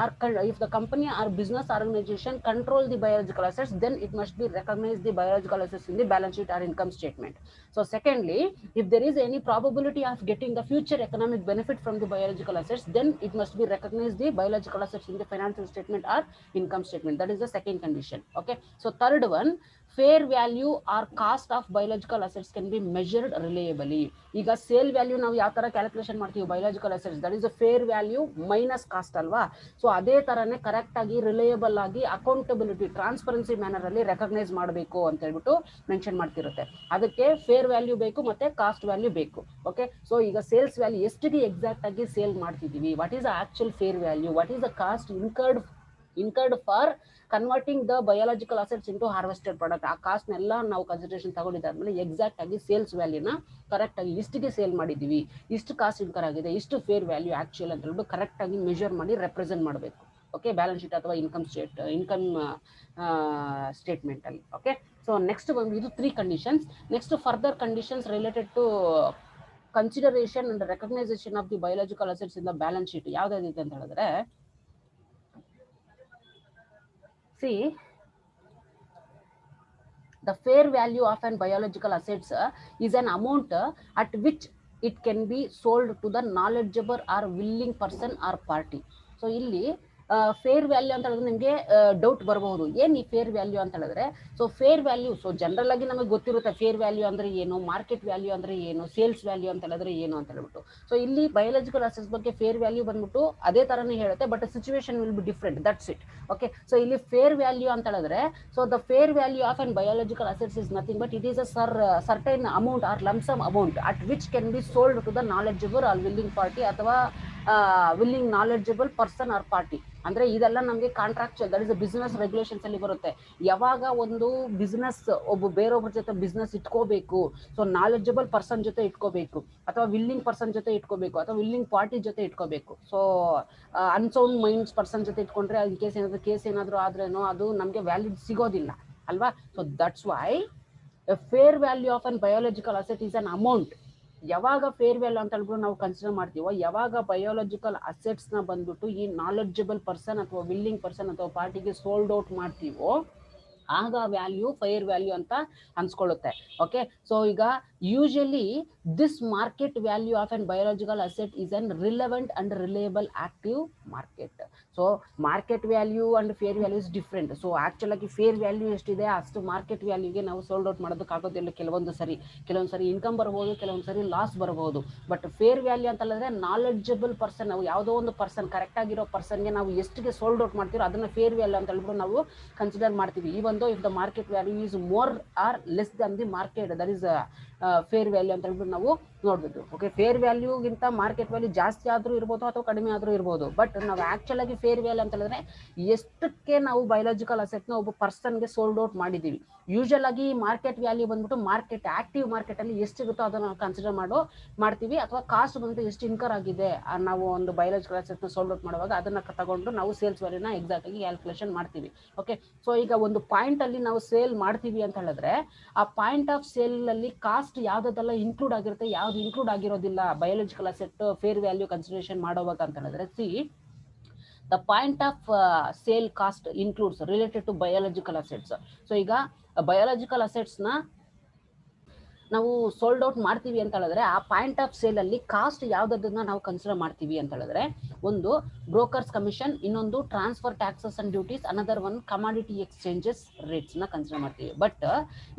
company or business organisation control the biological assets, then it must be recognise the biological assets in the balance sheet or income statement. So secondly, if there is any probability of getting the future economic benefit from the biological assets, then it must be recognized the biological assets in the financial statement or income statement. That is the second condition. Okay, so third one, fair value or cost of biological assets can be measured reliably. ಈಗ ಸೇಲ್ ವ್ಯಾಲ್ಯೂ ನಾವು ಯಾವ ತರ ಕ್ಯಾಲ್ಕುಲೇಷನ್ ಮಾಡ್ತೀವಿ biological assets, that is a fair value minus cost ಅಲ್ವಾ. ಸೊ ಅದೇ ತರನೇ ಕರೆಕ್ಟ್ ಆಗಿ ರಿಲಯಬಲ್ ಆಗಿ ಅಕೌಂಟಬಿಲಿಟಿ ಟ್ರಾನ್ಸ್ಪರೆನ್ಸಿ ಮ್ಯಾನರ್ ಅಲ್ಲಿ ರೆಕಗ್ನೈಸ್ ಮಾಡಬೇಕು ಅಂತ ಹೇಳ್ಬಿಟ್ಟು ಮೆನ್ಷನ್ ಮಾಡ್ತಿರುತ್ತೆ. ಅದಕ್ಕೆ ಫೇರ್ ವ್ಯಾಲ್ಯೂ ಬೇಕು ಮತ್ತೆ ಕಾಸ್ಟ್ ವ್ಯಾಲ್ಯೂ ಬೇಕು. ಓಕೆ, ಸೊ ಈಗ ಸೇಲ್ಸ್ ವ್ಯಾಲ್ಯೂ ಎಷ್ಟಿಗೆ ಎಕ್ಸಾಕ್ಟ್ ಆಗಿ ಸೇಲ್ ಮಾಡ್ತಿದೀವಿ, what is the actual fair value, what is the cost incurred for converting the biological assets into harvested product, ಆ ಕಾಸ್ಟ್ ನೆಲ್ಲ ನಾವು ಕನ್ಸಿಡರೇಷನ್ ತಗೊಂಡಿದ್ದಾದ್ಮೇಲೆ ಎಕ್ಸಾಕ್ಟ್ ಆಗಿ ಸೇಲ್ಸ್ ವ್ಯಾಲ್ಯೂನ ಕರೆಕ್ಟ್ ಆಗಿ ಇಷ್ಟಿಗೆ ಸೇಲ್ ಮಾಡಿದೀವಿ, ಇಷ್ಟು ಕಾಸ್ಟ್ ಇನ್ಕರ್ ಆಗಿದೆ, ಇಷ್ಟು ಫೇರ್ ವ್ಯಾಲ್ಯೂ ಆಕ್ಚುಯಲ್ ಅಂತ ಹೇಳ್ಬಿಟ್ಟು ಕರೆಕ್ಟ್ ಆಗಿ ಮೆಜರ್ ಮಾಡಿ ರೆಪ್ರೆಸೆಂಟ್ ಮಾಡಬೇಕು. ಓಕೆ, ಬ್ಯಾಲೆನ್ಸ್ ಶೀಟ್ ಅಥವಾ ಇನ್ಕಮ್ ಸ್ಟೇಟ್ಮೆಂಟ್ ಅಲ್ಲಿ. ಓಕೆ, ಸೊ ನೆಕ್ಸ್ಟ್ ಬಂದು ಇದು 3 conditions. Next further conditions related to consideration and recognisation of the biological assets in the balance sheet ಯಾವ್ದಾದಿದೆ ಅಂತ ಹೇಳಿದ್ರೆ, see, the fair value of an biological assets is an amount at which it can be sold to the knowledgeable or willing person or party. So ಇಲ್ಲಿ ಫೇರ್ ವ್ಯಾಲ್ಯೂ ಅಂತ ಹೇಳಿದ್ರೆ ನಿಮಗೆ ಡೌಟ್ ಬರಬಹುದು, ಏನು ಈ ಫೇರ್ ವ್ಯಾಲ್ಯೂ ಅಂತ ಹೇಳಿದ್ರೆ. So fair value, so general ಆಗಿ ನಮಗೆ ಗೊತ್ತಿರುತ್ತೆ ಫೇರ್ ವ್ಯಾಲ್ಯೂ ಅಂದ್ರೆ ಏನು, ಮಾರ್ಕೆಟ್ ವ್ಯಾಲ್ಯೂ ಅಂದ್ರೆ ಏನು, ಸೇಲ್ಸ್ ವ್ಯಾಲ್ಯೂ ಅಂತ ಹೇಳಿದ್ರೆ ಏನು ಅಂತ ಹೇಳ್ಬಿಟ್ಟು. ಸೊ ಇಲ್ಲಿ ಬಯೋಲಾಜಿಕಲ್ ಅಸೆಟ್ಸ್ ಬಗ್ಗೆ ಫೇರ್ ವ್ಯಾಲ್ಯೂ ಬಂದ್ಬಿಟ್ಟು ಅದೇ ತರನೇ ಹೇಳುತ್ತೆ, but situation will be different, that's it. Okay, so ಇಲ್ಲಿ ಫೇರ್ ವ್ಯಾಲ್ಯೂ ಅಂತ ಹೇಳಿದ್ರೆ, so the fair value of an biological assets is nothing but it is a certain amount or lump sum amount at which can be sold to the knowledgeable or willing party ಅಥವಾ willing knowledgeable person or party. ಅಂದ್ರೆ ಇದೆಲ್ಲ ನಮಗೆ contractual, that is business regulations ಅಲ್ಲಿ ಬರುತ್ತೆ. ಯಾವಾಗ ಒಂದು ಬಿಸ್ನೆಸ್ ಬೇರೊಬ್ಬರ ಜೊತೆ ಬಿಸ್ನೆಸ್ ಇಟ್ಕೋಬೇಕು, ಸೊ ನಾಲೆಡ್ಜಬಲ್ ಪರ್ಸನ್ ಜೊತೆ ಇಟ್ಕೋಬೇಕು ಅಥವಾ ವಿಲ್ಲಿಂಗ್ ಪರ್ಸನ್ ಜೊತೆ ಇಟ್ಕೋಬೇಕು ಅಥವಾ ವಿಲ್ಲಿಂಗ್ ಪಾರ್ಟಿ ಜೊತೆ ಇಟ್ಕೋಬೇಕು. ಸೊ ಅನ್ಸೌಂಡ್ ಮೈಂಡ್ಸ್ ಪರ್ಸನ್ ಜೊತೆ ಇಟ್ಕೊಂಡ್ರೆ ಇನ್ ಕೇಸ್ ಏನಾದ್ರು ಆದ್ರೇನೋ ಅದು ನಮಗೆ ವ್ಯಾಲಿಡ್ ಸಿಗೋದಿಲ್ಲ ಅಲ್ವಾ. So that's why fair value of an biological asset is an amount. ಯಾವಾಗ ಫೇರ್ ವ್ಯಾಲ್ಯೂ ಅಂತ ಹೇಳ್ಬಿಟ್ಟು ನಾವು ಕನ್ಸಿಡರ್ ಮಾಡ್ತೀವೋ, ಯಾವಾಗ ಬಯೋಲಾಜಿಕಲ್ ಅಸೆಟ್ಸ್ ನ ಬಂದ್ಬಿಟ್ಟು ಈ ನಾಲೆಡ್ಜಬಲ್ ಪರ್ಸನ್ ಅಥವಾ ವಿಲ್ಲಿಂಗ್ ಪರ್ಸನ್ ಅಥವಾ ಪಾರ್ಟಿಗೆ ಸೋಲ್ಡ್ ಔಟ್ ಮಾಡ್ತೀವೋ ಆಗ ವ್ಯಾಲ್ಯೂ ಫೇರ್ ವ್ಯಾಲ್ಯೂ ಅಂತ ಅನ್ಸ್ಕೊಳ್ಳುತ್ತೆ. ಓಕೆ, ಸೊ ಈಗ usually this market value of an biological asset is an relevant and reliable active market. So market value and fair value is different. So actual ಆಗಿ ಫೇರ್ ವ್ಯಾಲ್ಯೂ ಎಷ್ಟಿದೆ ಅಷ್ಟು ಮಾರ್ಕೆಟ್ ವ್ಯಾಲ್ಯೂಗೆ ನಾವು ಸೋಲ್ಡ್ ಔಟ್ ಮಾಡೋದಕ್ಕಾಗೋದಿಲ್ಲ. ಕೆಲವೊಂದು ಸರಿ ಇನ್ಕಮ್ ಬರಬಹುದು, ಕೆಲವೊಂದು ಸರಿ ಲಾಸ್ ಬರಬಹುದು. ಬಟ್ ಫೇರ್ ವ್ಯಾಲ್ಯೂ ಅಂತ ಹೇಳಿದ್ರೆ ನಾಲೆಡ್ಜಬಲ್ ಪರ್ಸನ್, ನಾವು ಯಾವುದೋ ಒಂದು ಪರ್ಸನ್ ಕರೆಕ್ಟ್ ಆಗಿರೋ ಪರ್ಸನ್ಗೆ ನಾವು ಎಷ್ಟಿಗೆ ಸೋಲ್ಡ್ ಔಟ್ ಮಾಡ್ತೀರೋ ಅದನ್ನ ಫೇರ್ ವ್ಯಾಲ್ಯೂ ಅಂತ ಹೇಳ್ಬಿಟ್ಟು ನಾವು ಕನ್ಸಿಡರ್ ಮಾಡ್ತೀವಿ. Even though if the market value is more or less than the market, that is fair value ಅಂತ ಹೇಳ್ಬಿಟ್ಟು ನಾವು ನೋಡ್ಬೋದು. ಓಕೆ, ಫೇರ್ ವ್ಯಾಲ್ಯೂಗಿಂತ ಮಾರ್ಕೆಟ್ ವ್ಯಾಲ್ಯೂ ಜಾಸ್ತಿ ಆದ್ರೂ ಇರ್ಬೋದು ಅಥವಾ ಕಡಿಮೆ ಆದ್ರೂ ಇರ್ಬೋದು. ಬಟ್ ನಾವು ಆಕ್ಚುಲ್ ಆಗಿ ಫೇರ್ ವ್ಯಾಲ್ಯೂ ಅಂತ ಹೇಳಿದ್ರೆ ಎಷ್ಟಕ್ಕೆ ನಾವು ಬಯೋಲಾಜಿಕಲ್ ಅಸೆಟ್ ನ ಒಬ್ಬ ಪರ್ಸನ್ಗೆ ಸೋಲ್ಡ್ ಔಟ್ ಮಾಡಿದೀವಿ. ಯೂಶಲ್ ಆಗಿ ಮಾರ್ಕೆಟ್ ವ್ಯಾಲ್ಯೂ ಬಂದ್ಬಿಟ್ಟು ಮಾರ್ಕೆಟ್ ಆಕ್ಟಿವ್ ಮಾರ್ಕೆಟ್ ಅಲ್ಲಿ ಎಷ್ಟಿರುತ್ತೋ ಅದನ್ನ ನಾವು ಕನ್ಸಿಡರ್ ಮಾಡ್ತೀವಿ. ಅಥವಾ ಕಾಸ್ಟ್ ಬಂದ್ಬಿಟ್ಟು ಎಷ್ಟು ಇನ್ಕರ್ ಆಗಿದೆ ನಾವು ಒಂದು ಬಯೋಲಾಜಿಕಲ್ ಅಸೆಟ್ ನ ಸೋಲ್ಡ್ ಔಟ್ ಮಾಡುವಾಗ ಅದನ್ನ ತಗೊಂಡು ನಾವು ಸೇಲ್ಸ್ ವ್ಯಾಲ್ಯೂನ ಎಕ್ಸಾಕ್ಟ್ ಆಗಿ ಕ್ಯಾಲ್ಕುಲೇಷನ್ ಮಾಡ್ತೀವಿ. ಓಕೆ, ಸೊ ಈಗ ಒಂದು ಪಾಯಿಂಟ್ ಅಲ್ಲಿ ನಾವು ಸೇಲ್ ಮಾಡ್ತೀವಿ ಅಂತ ಹೇಳಿದ್ರೆ ಆ ಪಾಯಿಂಟ್ ಆಫ್ ಸೇಲ್ ಅಲ್ಲಿ ಕಾಸ್ಟ್ ಯಾವ್ದೆಲ್ಲ ಇನ್ಕ್ಲೂಡ್ ಆಗಿರುತ್ತೆ, ಯಾವ್ದು ಇನ್ಕ್ಲೂಡ್ ಆಗಿರೋದಿಲ್ಲ biological asset fair value consideration ಮಾಡುವಾಗ ಅಂತ ಹೇಳಿದ್ರೆ, C the point of sale cost includes related to biological assets. So ಈಗ ಬಯೋಲಾಜಿಕಲ್ ಅಸೆಟ್ಸ್ ನ ನಾವು ಸೋಲ್ಡ್ ಔಟ್ ಮಾಡ್ತೀವಿ ಅಂತ ಹೇಳಿದ್ರೆ ಆ ಪಾಯಿಂಟ್ ಆಫ್ ಸೇಲ್ ಅಲ್ಲಿ ಕಾಸ್ಟ್ ಯಾವ್ದನ್ನ ನಾವು ಕನ್ಸಿಡರ್ ಮಾಡ್ತೀವಿ ಅಂತ ಹೇಳಿದ್ರೆ, ಒಂದು ಬ್ರೋಕರ್ಸ್ ಕಮಿಷನ್, ಇನ್ನೊಂದು transfer taxes and duties, another one commodity exchanges rates ನ ಕನ್ಸಿಡರ್ ಮಾಡ್ತೀವಿ. ಬಟ್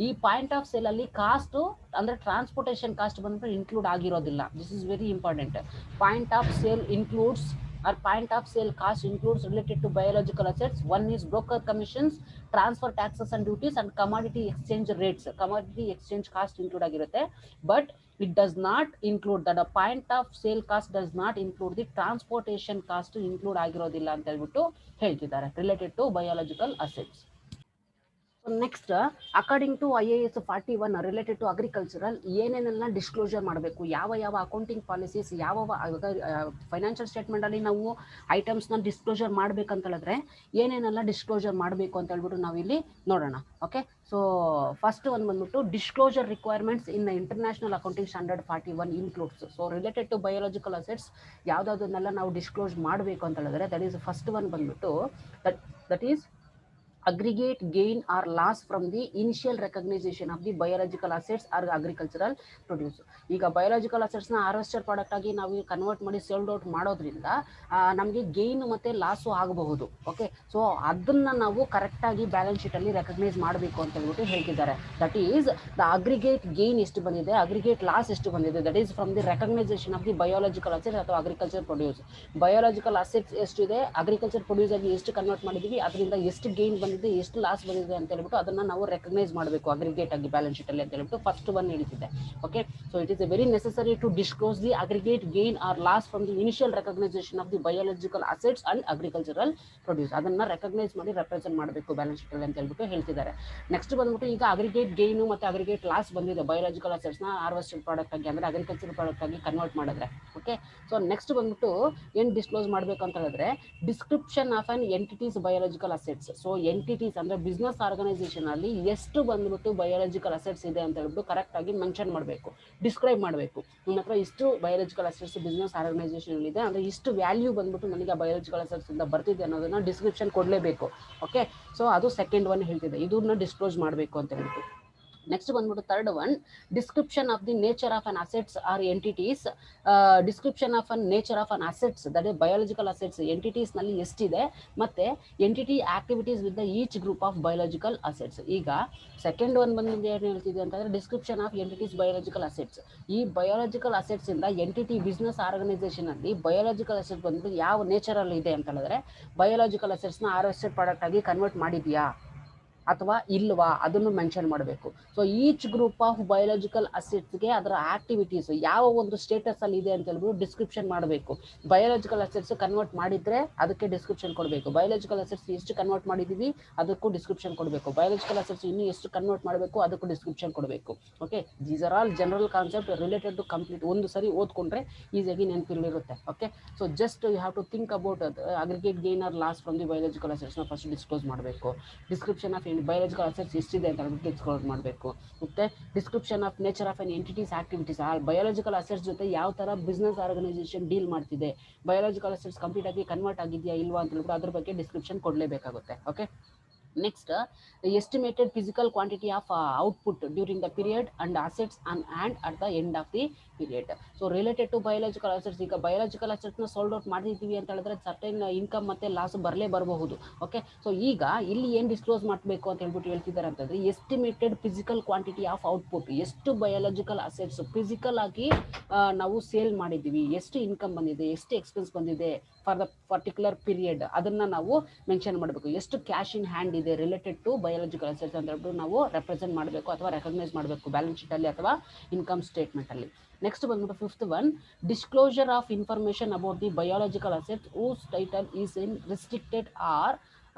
ಈ ಪಾಯಿಂಟ್ ಆಫ್ ಸೇಲ್ ಅಲ್ಲಿ ಕಾಸ್ಟ್ ಅಂದ್ರೆ ಟ್ರಾನ್ಸ್ಪೋರ್ಟೇಷನ್ ಕಾಸ್ಟ್ ಬಂದ್ಬಿಟ್ಟು ಇನ್ಕ್ಲೂಡ್ ಆಗಿರೋದಿಲ್ಲ. This is very important. Point of sale includes or point of sale cost includes related to biological assets. One is broker commissions, transfer taxes and duties, and commodity exchange rates. Commodity exchange cost include ಆಗಿರುತ್ತೆ, but it does not include that. A point of sale cost does not include the transportation cost include ಆಗಿರೋದಿಲ್ಲ ಅಂತ ಹೇಳ್ಬಿಟ್ಟು ಹೇಳ್ತಿದ್ದಾರೆ related to biological assets. Next according to IAS 41 related to agricultural ಏನೇನೆಲ್ಲ ಡಿಸ್ಕ್ಲೋಜರ್ ಮಾಡಬೇಕು, ಯಾವ ಅಕೌಂಟಿಂಗ್ ಪಾಲಿಸೀಸ್, ಯಾವ ಫೈನಾನ್ಷಿಯಲ್ ಸ್ಟೇಟ್ಮೆಂಟ್ ಅಲ್ಲಿ ನಾವು ಐಟಮ್ಸ್ನ ಡಿಸ್ಕ್ಲೋಜರ್ ಮಾಡ್ಬೇಕಂತ ಹೇಳಿದ್ರೆ ಏನೇನೆಲ್ಲ ಡಿಸ್ಕ್ಲೋಜರ್ ಮಾಡಬೇಕು ಅಂತ ಹೇಳ್ಬಿಟ್ಟು ನಾವಿಲ್ಲಿ ನೋಡೋಣ. ಓಕೆ, ಸೊ ಫಸ್ಟ್ ಒಂದು ಬಂದ್ಬಿಟ್ಟು disclosure requirements in international accounting standard 41 includes. So related to biological assets ಯಾವುದಾದನ್ನೆಲ್ಲ ನಾವು ಡಿಸ್ಕ್ಲೋಸ್ ಮಾಡಬೇಕು ಅಂತ ಹೇಳಿದ್ರೆ ದಟ್ ಈಸ್ ಫಸ್ಟ್ ಒನ್ ಬಂದ್ಬಿಟ್ಟು that is aggregate gain or loss from the initial recognition of the biological assets or agricultural produce. ಈಗ ಬಯೋಲಾಜಿಕಲ್ ಅಸೆಟ್ಸ್ನ ಹಾರ್ವೆಸ್ಟೆಡ್ ಪ್ರಾಡಕ್ಟ್ ಆಗಿ ನಾವು ಕನ್ವರ್ಟ್ ಮಾಡಿ ಸೇಲ್ಡ್ ಔಟ್ ಮಾಡೋದ್ರಿಂದ ನಮಗೆ ಗೇನ್ ಮತ್ತೆ ಲಾಸು ಆಗಬಹುದು. ಓಕೆ, ಸೊ ಅದನ್ನ ನಾವು ಕರೆಕ್ಟಾಗಿ ಬ್ಯಾಲೆನ್ಸ್ ಶೀಟಲ್ಲಿ ರೆಕಗ್ನೈಸ್ ಮಾಡಬೇಕು ಅಂತ ಹೇಳ್ಬಿಟ್ಟು ಹೇಳ್ತಿದ್ದಾರೆ. That is the aggregate gain ಎಷ್ಟು ಬಂದಿದೆ, ಅಗ್ರಿಗೇಟ್ ಲಾಸ್ ಎಷ್ಟು ಬಂದಿದೆ, that is from the recognisation of the biological assets ಅಥವಾ ಅಗ್ರಿಕಲ್ಚರ್ ಪ್ರೊಡ್ಯೂಸ್. ಬಯೋಲಾಜಿಕಲ್ ಅಸೆಟ್ಸ್ ಎಷ್ಟಿದೆ, ಅಗ್ರಿಕಲ್ಚರ್ ಪ್ರೊಡ್ಯೂಸ್ ಆಗಿ ಎಷ್ಟು ಕನ್ವರ್ಟ್ ಮಾಡಿದೀವಿ, ಅದರಿಂದ ಎಷ್ಟು ಗೇನ್ ಬಂದಿದೆ, ಎಷ್ಟು ಲಾಸ್ ಬಂದಿದೆ ಅಂತ ಹೇಳ್ಬಿಟ್ಟು ಅದನ್ನ ನಾವು ರೆಕಗ್ನೈಸ್ ಮಾಡಬೇಕು ಅಗ್ರಿಗೇಟ್ ಆಗಿ ಬ್ಯಾಲೆನ್ಸ್ ಶೀಟ್ ಅಲ್ಲಿ ಅಂತ ಹೇಳ್ಬಿಟ್ಟು ಫಸ್ಟ್ ಒನ್ ಹೇಳ್ತಿದೆ. Okay, so it is very necessary to disclose the aggregate gain or loss from the initial recognisation of the biological assets and agricultural produce. ಅದನ್ನ ರೆಕಗ್ನೈಸ್ ಮಾಡಿ ರೆಪ್ರೆಸೆಂಟ್ ಮಾಡಬೇಕು ಬ್ಯಾಲೆನ್ಸ್ ಶೀಟ್ ಅಲ್ಲಿ ಅಂತ ಹೇಳ್ಬಿಟ್ಟು ಹೇಳ್ತಿದ್ದಾರೆ. ನೆಕ್ಸ್ಟ್ ಬಂದ್ಬಿಟ್ಟು ಈಗ ಅಗ್ರಿಗೇಟ್ ಗೇನು ಮತ್ತೆ ಅಗ್ರಿಗೇಟ್ ಲಾಸ್ ಬಂದಿದೆ ಬಯೋಲಾಜಿಕಲ್ ಅಸೆಟ್ಸ್ ನ ಹಾರ್ವೆಸ್ಟೆಡ್ ಪ್ರಾಡಕ್ಟ್ ಆಗಿ ಅಂದ್ರೆ ಅಗ್ರಿಕಲ್ಚರ್ ಪ್ರಾಡಕ್ಟ್ ಆಗಿ ಕನ್ವರ್ಟ್ ಮಾಡಿದ್ರೆ. ಓಕೆ, ಸೊ ನೆಕ್ಸ್ಟ್ ಬಂದ್ಬಿಟ್ಟು ಏನ್ ಡಿಸ್ಕ್ಲೋಸ್ ಮಾಡಬೇಕು ಅಂತ ಹೇಳಿದ್ರೆ description of an entities biological assets. So entities ಅಂದ್ರೆ ಬಿಸ್ನೆಸ್ ಆರ್ಗನೈಸೇಷನ್ ಅಲ್ಲಿ ಎಷ್ಟು ಬಂದ್ಬಿಟ್ಟು ಬಯೋಲಾಜಿಕಲ್ ಅಸೆಟ್ಸ್ ಇದೆ ಅಂತ ಹೇಳ್ಬಿಟ್ಟು ಕರೆಕ್ಟ್ ಆಗಿ ಮೆನ್ಷನ್ ಮಾಡಬೇಕು, ಡಿಸ್ಕ್ರೈಬ್ ಮಾಡಬೇಕು. ನಿಮ್ಮ ಹತ್ರ ಇಷ್ಟು ಬಯೋಲಾಜಿಕಲ್ ಅಸೆಟ್ಸ್ ಬಿಸ್ನೆಸ್ ಆರ್ಗನೈಸೇಷನ್ ಇದೆ ಅಂದ್ರೆ ಇಷ್ಟು ವ್ಯಾಲ್ಯೂ ಬಂದ್ಬಿಟ್ಟು ನನಗೆ ಬಯೋಲಾಜಿಕಲ್ ಅಸೆಟ್ಸ್ ಇಂದ ಬರ್ತಿದೆ ಅನ್ನೋದನ್ನ ಡಿಸ್ಕ್ರಿಪ್ಷನ್ ಕೊಡಲೇಬೇಕು. ಓಕೆ, ಸೊ ಅದು ಸೆಕೆಂಡ್ ಒನ್ ಹೇಳ್ತಿದೆ, ಇದನ್ನ ಡಿಸ್ಕ್ಲೋಸ್ ಮಾಡಬೇಕು ಅಂತ ಹೇಳ್ಬಿಟ್ಟು. ನೆಕ್ಸ್ಟ್ ಬಂದ್ಬಿಟ್ಟು third one description of the nature of an assets or entities. Description of an nature of an assets that is biological assets entities ನಲ್ಲಿ ಎಷ್ಟಿದೆ ಮತ್ತೆ entity activities with the each group of biological assets. ಈಗ ಸೆಕೆಂಡ್ ಒನ್ ಬಂದಿದೆ ಏನು ಹೇಳ್ತಿದೆ ಅಂತಂದ್ರೆ description of entities biological assets. ಈ ಬಯೋಲಾಜಿಕಲ್ ಅಸೆಟ್ಸ್ ಇಂದ ಎಂಟಿಟಿ ಬಿಸ್ನೆಸ್ ಆರ್ಗನೈಸೇಷನ್ ಅಲ್ಲಿ ಬಯೋಲಾಜಿಕಲ್ ಅಸೆಟ್ಸ್ ಬಂದ್ಬಿಟ್ಟು ಯಾವ ನೇಚರ್ ಅಲ್ಲಿ ಇದೆ ಅಂತ ಹೇಳಿದ್ರೆ ಬಯೋಲಾಜಿಕಲ್ ಅಸೆಟ್ಸ್ ನ ಹಾರ್ವೆಸ್ಟೆಡ್ ಪ್ರಾಡಕ್ಟ್ ಆಗಿ ಕನ್ವರ್ಟ್ ಮಾಡಿದ್ಯಾ ಅಥವಾ ಇಲ್ವಾ ಅದನ್ನು ಮೆನ್ಷನ್ ಮಾಡಬೇಕು. So each group of biological ಅಸೆಟ್ಸ್ಗೆ ಅದರ ಆಕ್ಟಿವಿಟೀಸ್ ಯಾವ ಒಂದು ಸ್ಟೇಟಸ್ ಅಲ್ಲಿ ಇದೆ ಅಂತ ಹೇಳ್ಬಿಟ್ಟು ಡಿಸ್ಕ್ರಿಪ್ಷನ್ ಮಾಡಬೇಕು. ಬಯೋಲಾಜಿಕಲ್ ಅಸೆಟ್ಸ್ ಕನ್ವರ್ಟ್ ಮಾಡಿದ್ರೆ ಅದಕ್ಕೆ ಡಿಸ್ಕ್ರಿಪ್ಷನ್ ಕೊಡಬೇಕು. ಬಯೋಲಾಜಿಕಲ್ ಅಸೆಟ್ಸ್ ಎಷ್ಟು ಕನ್ವರ್ಟ್ ಮಾಡಿದೀವಿ ಅದಕ್ಕೂ ಡಿಸ್ಕ್ರಿಪ್ಷನ್ ಕೊಡಬೇಕು. ಬಯೋಲಾಜಿಕಲ್ ಅಸೆಟ್ಸ್ ಇನ್ನೂ ಎಷ್ಟು ಕನ್ವರ್ಟ್ ಮಾಡಬೇಕು ಅದಕ್ಕೂ ಡಿಸ್ಕ್ರಿಪ್ಷನ್ ಕೊಡಬೇಕು. Okay, these are all general concept related to complete. ಒಂದು ಸರಿ ಓದ್ಕೊಂಡ್ರೆ ಈಸಿಯಾಗಿ ನೆನಪಿಲ್ಲಿರುತ್ತೆ. Okay, so just you have to think about aggregate gain or loss from the biological assets ನ ಫಸ್ಟ್ ಡಿಸ್ಕ್ಲೋಸ್ ಮಾಡಬೇಕು. ಡಿಸ್ಕ್ರಿಪ್ಷನ್ ಆಫ್ ಬಯೋಲಾಜಿಕಲ್ ಅಸೆಟ್ಸ್ ಎಷ್ಟಿದೆ ಅಂತ ಹೇಳ್ಬಿಟ್ಟು ಡಿಸ್ಕ್ಲೋಸ್ ಮಾಡಬೇಕು. ಮತ್ತೆ description of nature of an entities activities, ಆ ಬಯೋಲಾಜಿಕಲ್ ಅಸೆಟ್ಸ್ ಜೊತೆ ಯಾವ ತರ ಬಿಸ್ನೆಸ್ ಆರ್ಗನೈಸೇಷನ್ ಡೀಲ್ ಮಾಡ್ತಿದೆ, ಬಯೋಲಾಜಿಕಲ್ ಅಸೆಟ್ಸ್ ಕಂಪ್ಲೀಟ್ ಆಗಿ ಕನ್ವರ್ಟ್ ಆಗಿದೆಯಾ ಇಲ್ವಾ ಅಂತ ಹೇಳ್ಬಿಟ್ಟು ಅದ್ರ ಬಗ್ಗೆ ಡಿಸ್ಕ್ರಿಪ್ಷನ್ ಕೊಡಲೇಬೇಕಾಗುತ್ತೆ. Okay, next estimated physical quantity of output during the period and assets on hand at the end of the period. So related to biological assets, ಈಗ biological assets ನ ಸೋಲ್ಡ್ ಔಟ್ ಮಾಡಿದೀವಿ ಅಂತ ಹೇಳಿದ್ರೆ ಸರ್ಟೈನ್ ಇನ್ಕಮ್ ಮತ್ತೆ ಲಾಸ್ ಬರಬಹುದು. ಓಕೆ, ಸೊ ಈಗ ಇಲ್ಲಿ ಏನ್ ಡಿಸ್ಕ್ಲೋಸ್ ಮಾಡಬೇಕು ಅಂತ ಹೇಳ್ಬಿಟ್ಟು ಹೇಳ್ತಿದ್ದಾರೆ ಅಂತಂದ್ರೆ estimated physical quantity of output, ಎಷ್ಟು ಬಯೋಲಾಜಿಕಲ್ ಅಸೆಟ್ಸ್ ಫಿಸಿಕಲ್ ಆಗಿ ನಾವು ಸೇಲ್ ಮಾಡಿದೀವಿ, ಎಷ್ಟು ಇನ್ಕಮ್ ಬಂದಿದೆ, ಎಷ್ಟು ಎಕ್ಸ್ಪೆನ್ಸ್ ಬಂದಿದೆ ಫಾರ್ ದ ಪರ್ಟಿಕ್ಯುಲರ್ ಪೀರಿಯಡ್ ಅದನ್ನ ನಾವು ಮೆನ್ಷನ್ ಮಾಡಬೇಕು. ಎಷ್ಟು ಕ್ಯಾಶ್ ಇನ್ ಹ್ಯಾಂಡ್ ಇದೆ ರಿಲೇಟೆಡ್ ಟು ಬಯೋಲಾಜಿಕಲ್ ಅಸೆಟ್ಸ್ ಅಂತ ಹೇಳ್ಬಿಟ್ಟು ನಾವು ರೆಪ್ರೆಸೆಂಟ್ ಮಾಡಬೇಕು ಅಥವಾ ರೆಕಗ್ನೈಸ್ ಮಾಡಬೇಕು ಬ್ಯಾಲೆನ್ಸ್ ಶೀಟ್ ಅಲ್ಲಿ ಅಥವಾ ಇನ್ಕಮ್ ಸ್ಟೇಟ್ಮೆಂಟ್ ಅಲ್ಲಿ. ನೆಕ್ಸ್ಟ್ ಬಂದ್ಬಿಟ್ಟು fifth one disclosure of information about the biological assets whose title is in restricted or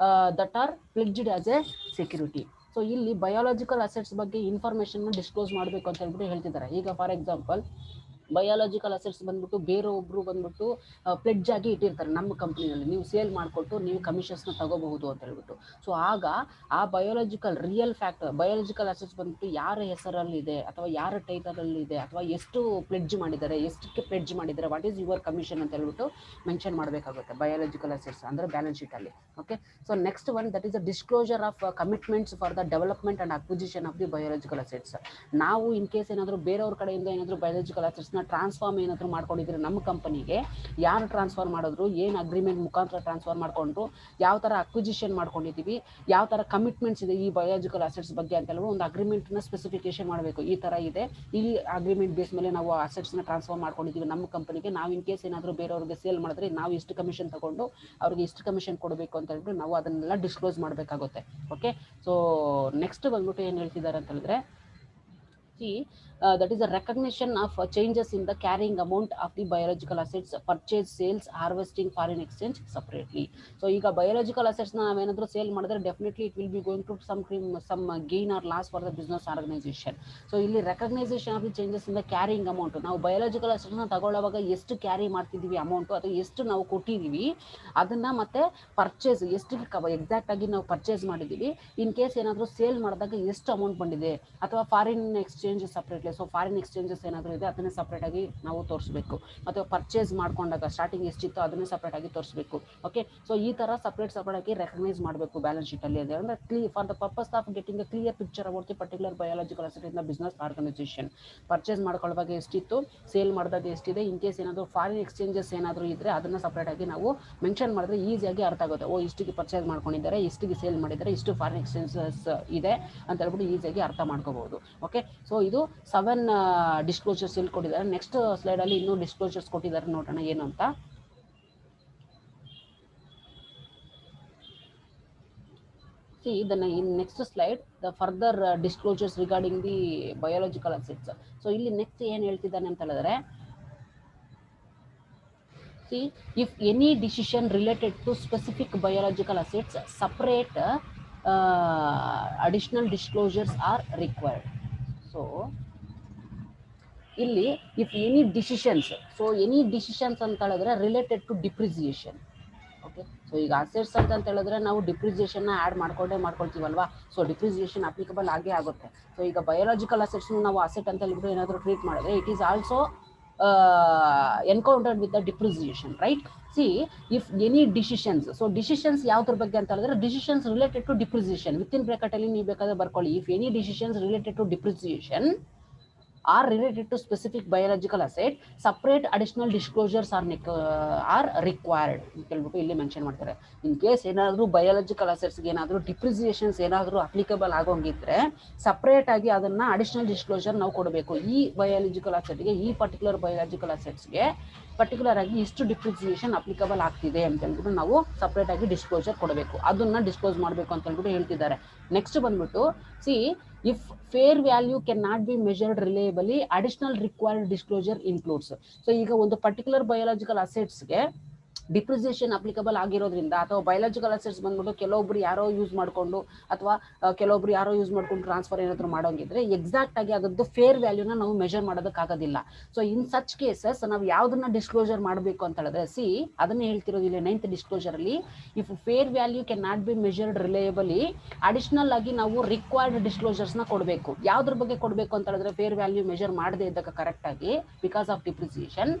that are pledged as a security. So ಇಲ್ಲಿ ಬಯೋಲಾಜಿಕಲ್ ಅಸೆಟ್ಸ್ ಬಗ್ಗೆ ಇನ್ಫಾರ್ಮೇಶನ್ ಡಿಸ್ಕ್ಲೋಸ್ ಮಾಡಬೇಕು ಅಂತ ಹೇಳ್ಬಿಟ್ಟು ಹೇಳ್ತಿದ್ದಾರೆ. ಈಗ ಫಾರ್ ಎಕ್ಸಾಂಪಲ್ ಬಯೋಲಾಜಿಕಲ್ ಅಸೆಟ್ಸ್ ಬಂದ್ಬಿಟ್ಟು ಬೇರೆ ಒಬ್ರು ಬಂದ್ಬಿಟ್ಟು ಪ್ಲೆಡ್ಜ್ ಆಗಿ ಇಟ್ಟಿರ್ತಾರೆ ನಮ್ಮ ಕಂಪ್ನಿನಲ್ಲಿ, ನೀವು ಸೇಲ್ ಮಾಡಿಕೊಟ್ಟು ನೀವು ಕಮಿಷನ್ಸ್ನ ತಗೋಬಹುದು ಅಂತ ಹೇಳ್ಬಿಟ್ಟು. ಸೊ ಆಗ ಆ biological real fact biological assets ಬಂದ್ಬಿಟ್ಟು ಯಾರ ಹೆಸರಲ್ಲಿ ಇದೆ ಅಥವಾ ಯಾರ ಟೈಟಲ್ ಅಲ್ಲಿ ಇದೆ ಅಥವಾ ಎಷ್ಟು ಪ್ಲೆಡ್ಜ್ ಮಾಡಿದ್ದಾರೆ, ಎಷ್ಟಕ್ಕೆ ಪ್ಲೆಡ್ಜ್ ಮಾಡಿದ್ದಾರೆ, ವಾಟ್ ಈಸ್ ಯುವರ್ ಕಮಿಷನ್ ಅಂತ ಹೇಳ್ಬಿಟ್ಟು ಮೆನ್ಷನ್ ಮಾಡಬೇಕಾಗುತ್ತೆ ಬಯೋಲಾಜಿಕಲ್ ಅಸೆಟ್ಸ್ ಅಂದ್ರೆ ಬ್ಯಾಲೆನ್ಸ್ ಶೀಟ್ ಅಲ್ಲಿ. Okay, so next one that is a disclosure of commitments for the development and acquisition of the biological assets. ನಾವು ಇನ್ ಕೇಸ್ ಏನಾದರೂ ಬೇರೆಯವ್ರ ಕಡೆಯಿಂದ ಏನಾದರೂ ಬಯೋಲಾಜಿಕಲ್ ಅಸೆಟ್ಸ್ ಅಸೆಟ್ಸ್ನ ಟ್ರಾನ್ಸ್ಫಾರ್ಮ್ ಏನಾದರೂ ಮಾಡ್ಕೊಂಡಿದ್ರೆ ನಮ್ಮ ಕಂಪನಿಗೆ, ಯಾರು ಟ್ರಾನ್ಸ್ಫರ್ ಮಾಡಿದ್ರು, ಏನು ಅಗ್ರಿಮೆಂಟ್ ಮುಖಾಂತರ ಟ್ರಾನ್ಸ್ಫರ್ ಮಾಡಿಕೊಂಡ್ರು, ಯಾವ ಥರ ಅಕ್ವಿಜಿಷನ್ ಮಾಡ್ಕೊಂಡಿದ್ದೀವಿ, ಯಾವ ಥರ ಕಮಿಟ್ಮೆಂಟ್ಸ್ ಇದೆ ಈ ಬಯೋಲಾಜಿಕಲ್ ಅಸೆಟ್ಸ್ ಬಗ್ಗೆ ಅಂತ ಹೇಳಿ ಒಂದು ಅಗ್ರಿಮೆಂಟ್ನ ಸ್ಪೆಸಿಫಿಕೇಶನ್ ಮಾಡಬೇಕು. ಈ ಥರ ಇದೆ, ಈ ಅಗ್ರಿಮೆಂಟ್ ಬೇಸ್ ಮೇಲೆ ನಾವು ಅಸೆಟ್ಸ್ನ ಟ್ರಾನ್ಸ್ಫರ್ ಮಾಡ್ಕೊಂಡಿದ್ದೀವಿ ನಮ್ಮ ಕಂಪನಿಗೆ, ನಾವು ಇನ್ ಕೇಸ್ ಏನಾದರೂ ಬೇರೆಯವ್ರಿಗೆ ಸೇಲ್ ಮಾಡಿದ್ರೆ ನಾವು ಇಷ್ಟು ಕಮಿಷನ್ ತಗೊಂಡು ಅವ್ರಿಗೆ ಇಷ್ಟು ಕಮಿಷನ್ ಕೊಡಬೇಕು ಅಂತ ಹೇಳ್ಬಿಟ್ಟು ನಾವು ಅದನ್ನೆಲ್ಲ ಡಿಸ್ಕ್ಲೋಸ್ ಮಾಡಬೇಕಾಗುತ್ತೆ. ಓಕೆ, ಸೊ ನೆಕ್ಸ್ಟ್ ಬಂದ್ಬಿಟ್ಟು ಏನು ಹೇಳ್ತಿದ್ದಾರೆ ಅಂತ ಹೇಳಿದ್ರೆ, that is a recognition of changes in the carrying amount of the biological assets, purchase, sales, harvesting, foreign exchange separately. So ಈಗ biological assets ನಾವೇನಾದರೂ ಸೇಲ್ ಮಾಡಿದ್ರೆ definitely it will be going to some gain or loss for the business organization. So ಇಲ್ಲಿ recognisation of the changes in the carrying amount, ನಾವು ಬಯೋಲಾಜಿಕಲ್ ಅಸೆಟ್ಸ್ನ ತಗೊಳ್ಳುವಾಗ ಎಷ್ಟು ಕ್ಯಾರಿ ಮಾಡ್ತಿದ್ದೀವಿ ಅಮೌಂಟು, ಅಥವಾ ಎಷ್ಟು ನಾವು ಕೊಟ್ಟಿದ್ದೀವಿ ಅದನ್ನು, ಮತ್ತೆ ಪರ್ಚೇಸ್ ಎಷ್ಟು ಎಕ್ಸಾಕ್ಟ್ ಆಗಿ ನಾವು ಪರ್ಚೇಸ್ ಮಾಡಿದ್ದೀವಿ, ಇನ್ ಕೇಸ್ ಏನಾದರೂ ಸೇಲ್ ಮಾಡಿದಾಗ ಎಷ್ಟು ಅಮೌಂಟ್ ಬಂದಿದೆ, ಅಥವಾ foreign exchange separately, so foreign exchanges ಏನಾದರೂ ಇದೆ ಅದನ್ನೇ ಸಪ್ರೇಟಾಗಿ ನಾವು ತೋರಿಸ್ಬೇಕು, ಮತ್ತು ಪರ್ಚೇಸ್ ಮಾಡ್ಕೊಂಡಾಗ ಸ್ಟಾರ್ಟಿಂಗ್ ಎಷ್ಟಿತ್ತು ಅದನ್ನೇ ಸಪ್ರೇಟಾಗಿ ತೋರಿಸ್ಬೇಕು. ಓಕೆ, ಸೊ ಈ ಥರ ಸಪ್ರೇಟಾಗಿ ರೆಕಗ್ನೈಸ್ ಮಾಡಬೇಕು ಬ್ಯಾಲೆನ್ಸ್ ಶೀಟಲ್ಲಿ. ಅಂದರೆ for the purpose of getting a clear picture about the particular biological asset in the business organisation. Purchase ಮಾಡ್ಕೊಳ್ಳುವಾಗ ಎಷ್ಟಿತ್ತು, ಸೇಲ್ ಮಾಡಿದಾಗ ಎಷ್ಟಿದೆ, ಇನ್ ಕೇಸ್ ಏನಾದರೂ ಫಾರಿನ್ ಎಕ್ಸ್ಚೇಂಜಸ್ ಏನಾದರೂ ಇದ್ದರೆ ಅದನ್ನು ಸಪ್ರೇಟಾಗಿ ನಾವು ಮೆನ್ಷನ್ ಮಾಡಿದ್ರೆ ಈಸಿಯಾಗಿ ಅರ್ಥ ಆಗುತ್ತೆ. ಓ, ಇಷ್ಟಿಗೆ ಪರ್ಚೇಸ್ ಮಾಡ್ಕೊಂಡಿದ್ದಾರೆ, ಇಷ್ಟಿಗೆ ಸೇಲ್ ಮಾಡಿದ್ದಾರೆ, ಇಷ್ಟು ಫಾರಿನ್ ಎಕ್ಸ್ಚೇಂಜಸ್ ಇದೆ ಅಂತ ಹೇಳ್ಬಿಟ್ಟು ಈಸಿಯಾಗಿ ಅರ್ಥ ಮಾಡ್ಕೋಬಹುದು. ಓಕೆ, ಸೊ ಇದು 7 ಡಿಸ್ಕ್ಲೋಜರ್ಸ್ ಇಲ್ಲಿ ಕೊಟ್ಟಿದ್ದಾರೆ. ನೆಕ್ಸ್ಟ್ ಸ್ಲೈಡ್ ಅಲ್ಲಿ ಇನ್ನೂ ಡಿಸ್ಕ್ಲೋಜರ್ಸ್ ಕೊಟ್ಟಿದ್ದಾರೆ, ನೋಡೋಣ ಏನು ಅಂತ. See then in next slide the further disclosures regarding the biological assets. So ಇಲ್ಲಿ ನೆಕ್ಸ್ಟ್ ಏನು ಹೇಳ್ತಿದ್ದಾನೆ ಅಂತ ಹೇಳಿದ್ರೆ, see if any decision related to specific biological assets, separate additional disclosures are required. So ಇಲ್ಲಿ if any decisions, so any decisions ಅಂತ ಹೇಳಿದ್ರೆ related to depreciation. Okay, so ಈಗ ಅಸೆಟ್ಸ್ ಅಂತ ಹೇಳಿದ್ರೆ ನಾವು ಡಿಪ್ರಿಸಿಯೇಷನ್ನ ಆ್ಯಡ್ ಮಾಡ್ಕೊಳ್ತೀವಲ್ವಾ, ಸೊ ಡಿಪ್ರಿಸಿಯೇಷನ್ ಅಪ್ಲಿಕಬಲ್ ಆಗೇ ಆಗುತ್ತೆ. ಸೊ ಈಗ ಬಯೋಲಾಜಿಕಲ್ ಅಸೆಟ್ಸ್ನ ನಾವು ಅಸೆಟ್ ಅಂತ ಹೇಳ್ಬಿಟ್ಟು ಏನಾದರೂ ಟ್ರೀಟ್ ಮಾಡಿದ್ರೆ it is also encountered with the depreciation, right? See if any decisions, so decisions ಯಾವ್ದ್ರ ಬಗ್ಗೆ ಅಂತ ಹೇಳಿದ್ರೆ decisions related to depreciation, with in ಬ್ರಾಕೆಟಲ್ಲಿ ನೀವು ಬೇಕಾದ್ರೆ ಬರ್ಕೊಳ್ಳಿ, if any decisions related to depreciation are related to specific biological asset, separate additional disclosures are required ಅಂತ ಹೇಳ್ಬಿಟ್ಟು ಇಲ್ಲಿ ಮೆನ್ಷನ್ ಮಾಡ್ತಾರೆ. ಇನ್ ಕೇಸ್ ಏನಾದರೂ ಬಯೋಲಾಜಿಕಲ್ ಅಸೆಟ್ಸ್ಗೆ ಏನಾದರೂ ಡಿಪ್ರಿಸಿಯೇಷನ್ಸ್ ಏನಾದರೂ ಅಪ್ಲಿಕಬಲ್ ಆಗೋಂಗಿದ್ರೆ ಸಪ್ರೇಟ್ ಆಗಿ ಅದನ್ನ ಅಡಿಷನಲ್ ಡಿಸ್ಕ್ಲೋಜರ್ ನಾವು ಕೊಡಬೇಕು. ಈ ಬಯೋಲಾಜಿಕಲ್ ಅಸೆಟ್ಗೆ, ಈ ಪರ್ಟಿಕ್ಯುಲರ್ ಬಯೋಲಾಜಿಕಲ್ ಅಸೆಟ್ಸ್ಗೆ ಪರ್ಟಿಕ್ಯುಲರ್ ಆಗಿ ಇಷ್ಟು ಡಿಪ್ರಿಸಿಯೇಷನ್ ಅಪ್ಲಿಕಬಲ್ ಆಗ್ತಿದೆ ಅಂತ ಹೇಳ್ಬಿಟ್ಟು ನಾವು ಸಪ್ರೇಟ್ ಆಗಿ ಡಿಸ್ಕ್ಲೋಜರ್ ಕೊಡಬೇಕು, ಅದನ್ನ ಡಿಸ್ಕ್ಲೋಸ್ ಮಾಡಬೇಕು ಅಂತ ಹೇಳ್ಬಿಟ್ಟು ಹೇಳ್ತಿದ್ದಾರೆ. ನೆಕ್ಸ್ಟ್ ಬಂದ್ಬಿಟ್ಟು C if fair value cannot be measured reliably, additional required disclosure includes. So ಈಗ ಒಂದು ಪರ್ಟಿಕ್ಯುಲರ್ ಬಯೋಲಾಜಿಕಲ್ ಅಸೆಟ್ಸ್ಗೆ ಡಿಪ್ರಿಸಿಯೇಷನ್ ಅಪ್ಲಿಕಬಲ್ ಆಗಿರೋದ್ರಿಂದ, ಅಥವಾ ಬಯೋಲಾಜಿಕಲ್ ಅಸೆಟ್ಸ್ ಬಂದ್ಬಿಟ್ಟು ಕೆಲವೊಬ್ರು ಯಾರೋ ಯೂಸ್ ಮಾಡಿಕೊಂಡು ಅಥವಾ ಕೆಲವೊಬ್ರು ಯಾರೋ ಯೂಸ್ ಮಾಡ್ಕೊಂಡು ಟ್ರಾನ್ಸ್ಫರ್ ಏನಾದರೂ ಮಾಡೋಂಗಿದ್ರೆ ಎಕ್ಸಾಕ್ಟ್ ಆಗಿ ಅದರದ್ದು ಫೇರ್ ವ್ಯಾಲ್ಯೂನ ನಾವು ಮೆಜರ್ ಮಾಡೋದಕ್ಕಾಗೋದಿಲ್ಲ. ಸೊ ಇನ್ ಸಚ್ ಕೇಸಸ್ ನಾವು ಯಾವುದನ್ನ ಡಿಸ್ಕ್ಲೋಜರ್ ಮಾಡಬೇಕು ಅಂತ ಹೇಳಿದ್ರೆ, ಸಿ ಅದನ್ನೇ ಹೇಳ್ತಿರೋದು ಇಲ್ಲಿ 9th ಡಿಸ್ಕ್ಲೋಜರ್ ಅಲ್ಲಿ, if fair value can not be measured reliably, additional ಆಗಿ ನಾವು ರಿಕ್ವೈರ್ಡ್ ಡಿಸ್ಕ್ಲೋಜರ್ಸ್ನ ಕೊಡಬೇಕು. ಯಾವ್ದ್ರ ಬಗ್ಗೆ ಕೊಡಬೇಕು ಅಂತ ಹೇಳಿದ್ರೆ, ಫೇರ್ ವ್ಯಾಲ್ಯೂ ಮೆಜರ್ ಮಾಡದೇ ಇದ್ದಾಗ ಕರೆಕ್ಟ್ ಆಗಿ because of depreciation,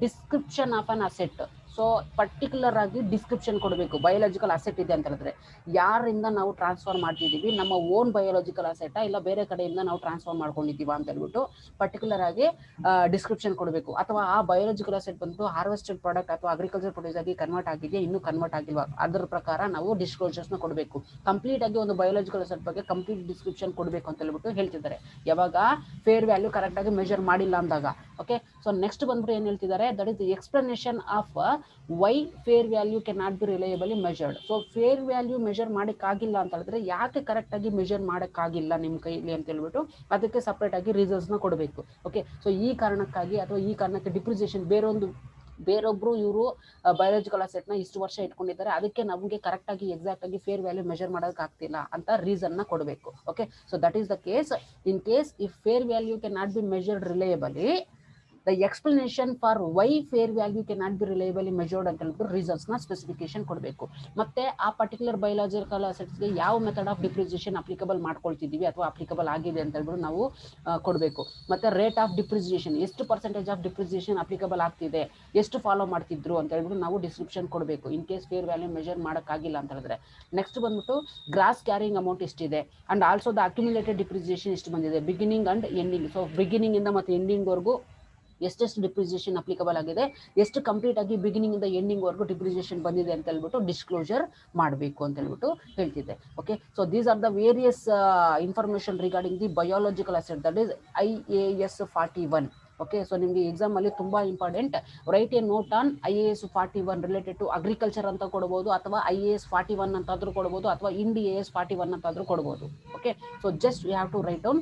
description of an asset. So particular ಆಗಿ ಡಿಸ್ಕ್ರಿಪ್ಷನ್ ಕೊಡಬೇಕು. ಬಯೋಲಾಜಿಕಲ್ ಅಸೆಟ್ ಇದೆ ಅಂತ ಹೇಳಿದ್ರೆ ಯಾರಿಂದ ನಾವು ಟ್ರಾನ್ಸ್ಫರ್ ಮಾಡ್ತಿದ್ದೀವಿ, ನಮ್ಮ ಓನ್ ಬಯೋಲಾಜಿಕಲ್ ಅಸೆಟಾ ಇಲ್ಲ ಬೇರೆ ಕಡೆಯಿಂದ ನಾವು ಟ್ರಾನ್ಸ್ಫರ್ ಮಾಡ್ಕೊಂಡಿದ್ದೀವ ಅಂತ ಹೇಳ್ಬಿಟ್ಟು ಪರ್ಟಿಕ್ಯುಲರ್ ಆಗಿ ಡಿಸ್ಕ್ರಿಪ್ಷನ್ ಕೊಡಬೇಕು. ಅಥವಾ ಆ ಬಯೋಲಾಜಿಕಲ್ ಅಸೆಟ್ ಬಂದು ಹಾರ್ವೆಸ್ಟೆಡ್ ಪ್ರಾಡಕ್ಟ್ ಅಥವಾ ಅಗ್ರಿಕಲ್ಚರ್ ಪ್ರೊಡ್ಯೂಸ್ ಆಗಿ ಕನ್ವರ್ಟ್ ಆಗಿದೆಯಾ, ಇನ್ನೂ ಕನ್ವರ್ಟ್ ಆಗಿಲ್ವಾ, ಅದರ ಪ್ರಕಾರ ನಾವು ಡಿಸ್ಕ್ಲೋಜರ್ಸ್ನ ಕೊಡಬೇಕು. ಕಂಪ್ಲೀಟ್ ಆಗಿ ಒಂದು ಬಯೋಲಾಜಿಕಲ್ ಅಸೆಟ್ ಬಗ್ಗೆ ಕಂಪ್ಲೀಟ್ ಡಿಸ್ಕ್ರಿಪ್ಷನ್ ಕೊಡಬೇಕು ಅಂತ ಹೇಳ್ಬಿಟ್ಟು ಹೇಳ್ತಿದ್ದಾರೆ, ಯಾವಾಗ ಫೇರ್ ವ್ಯಾಲ್ಯೂ ಕರೆಕ್ಟ್ ಆಗಿ ಮೆಜರ್ ಮಾಡಿಲ್ಲ ಅಂದಾಗ. ಓಕೆ, ಸೊ ನೆಕ್ಸ್ಟ್ ಬಂದ್ಬಿಟ್ಟು ಏನು ಹೇಳ್ತಿದ್ದಾರೆ, that is the explanation of why fair value can not be reliably measured. So fair value measure ಮಾಡೋಕ್ಕಾಗಿಲ್ಲ ಅಂತ ಹೇಳಿದ್ರೆ ಯಾಕೆ ಕರೆಕ್ಟ್ ಆಗಿ ಮೆಜರ್ ಮಾಡೋಕ್ಕಾಗಿಲ್ಲ ನಿಮ್ಮ ಕೈಲಿ ಅಂತ ಹೇಳ್ಬಿಟ್ಟು ಅದಕ್ಕೆ ಸಪ್ರೇಟ್ ಆಗಿ ರೀಸನ್ಸ್ನ ಕೊಡಬೇಕು. ಓಕೆ, ಸೊ ಈ ಕಾರಣಕ್ಕಾಗಿ ಅಥವಾ ಈ ಕಾರಣಕ್ಕೆ ಡಿಪ್ರಿಸಿಯೇಷನ್ ಬೇರೊಬ್ರು ಇವರು ಬಯೋಲಾಜಿಕಲ್ ಅಸೆಟ್ನ ಇಷ್ಟು ವರ್ಷ ಇಟ್ಕೊಂಡಿದ್ದಾರೆ, ಅದಕ್ಕೆ ನಮಗೆ ಕರೆಕ್ಟ್ ಆಗಿ ಎಕ್ಸಾಕ್ಟ್ ಆಗಿ ಫೇರ್ ವ್ಯಾಲ್ಯೂ ಮೆಜರ್ ಮಾಡೋಕ್ಕಾಗ್ತಿಲ್ಲ ಅಂತ ರೀಸನ್ನ ಕೊಡಬೇಕು. Okay, so that is the case. In case if fair value can not be measured reliably, the explanation for why fair value cannot be reliably measured ಅಂತ ಹೇಳ್ಬಿಟ್ಟು ರೀಸನ್ಸ್ ನ ಸ್ಪೆಸಿಫಿಕೇಶನ್ ಕೊಡಬೇಕು. ಮತ್ತೆ ಆ ಪರ್ಟಿಕ್ಯುಲರ್ ಬಯೋಲಾಜಿಕಲ್ ಅಸೆಟ್ಸ್ಗೆ ಯಾವ ಮೆಥಡ್ ಆಫ್ ಡಿಪ್ರಿಸಿಯೇಷನ್ ಅಪ್ಲಿಕಬಲ್ ಮಾಡ್ಕೊಳ್ತಿದ್ದೀವಿ ಅಥವಾ ಅಪ್ಲಿಕಬಲ್ ಆಗಿದೆ ಅಂತ ಹೇಳ್ಬಿಟ್ಟು ನಾವು ಕೊಡಬೇಕು. ಮತ್ತೆ ರೇಟ್ ಆಫ್ ಡಿಪ್ರಿಸಿಯೇಷನ್, ಎಷ್ಟು ಪರ್ಸೆಂಟೇಜ್ ಆಫ್ ಡಿಪ್ರಿಸಿಯೇಷನ್ ಅಪ್ಲಿಕಬಲ್ ಆಗ್ತಿದೆ, ಎಷ್ಟು ಫಾಲೋ ಮಾಡ್ತಿದ್ರು ಅಂತ ಹೇಳ್ಬಿಟ್ಟು ನಾವು ಡಿಸ್ಕ್ರಿಪ್ಷನ್ ಕೊಡಬೇಕು in case fair value measure ಮಾಡೋಕ್ಕಾಗಿಲ್ಲ ಅಂತ ಹೇಳಿದ್ರೆ. ನೆಕ್ಸ್ಟ್ ಬಂದ್ಬಿಟ್ಟು ಗ್ರಾಸ್ ಕ್ಯಾರಿಂಗ್ ಅಮೌಂಟ್ ಎಷ್ಟಿದೆ and also the accumulated depreciation ಎಷ್ಟು ಬಂದಿದೆ, beginning and ending. So beginning ಇಂದ ಮತ್ತೆ ಎಂಡಿಂಗ್ ವರೆಗೂ ಎಷ್ಟೆಷ್ಟು ಡಿಪ್ರಿಸಿಯೇಷನ್ ಅಪ್ಲಿಕಬಲ್ ಆಗಿದೆ, ಎಷ್ಟು ಕಂಪ್ಲೀಟ್ ಆಗಿ ಬಿಗಿನಿಂಗ್ ಇಂದ ಎಂಡಿಂಗ್ ವರೆಗೂ ಡಿಪ್ರಿಸಿಯೇಷನ್ ಬಂದಿದೆ ಅಂತ ಹೇಳ್ಬಿಟ್ಟು ಡಿಸ್ಕ್ಲೋಜರ್ ಮಾಡಬೇಕು ಅಂತ ಹೇಳ್ಬಿಟ್ಟು ಹೇಳ್ತಿದ್ದೆ. Okay, so these are the various information regarding the biological asset, that is IAS 41. Okay, so ನಿಮಗೆ ಎಕ್ಸಾಮ್ ಅಲ್ಲಿ ತುಂಬಾ important. Write a note on IAS 41 related to agriculture ಅಂತ ಕೊಡಬಹುದು, ಅಥವಾ IAS 41 ಅಂತಾದ್ರೂ ಕೊಡಬಹುದು, ಅಥವಾ ಇಂಡಿ AS 41 ಅಂತಾದ್ರೂ ಕೊಡಬಹುದು. Okay, so just you have to write down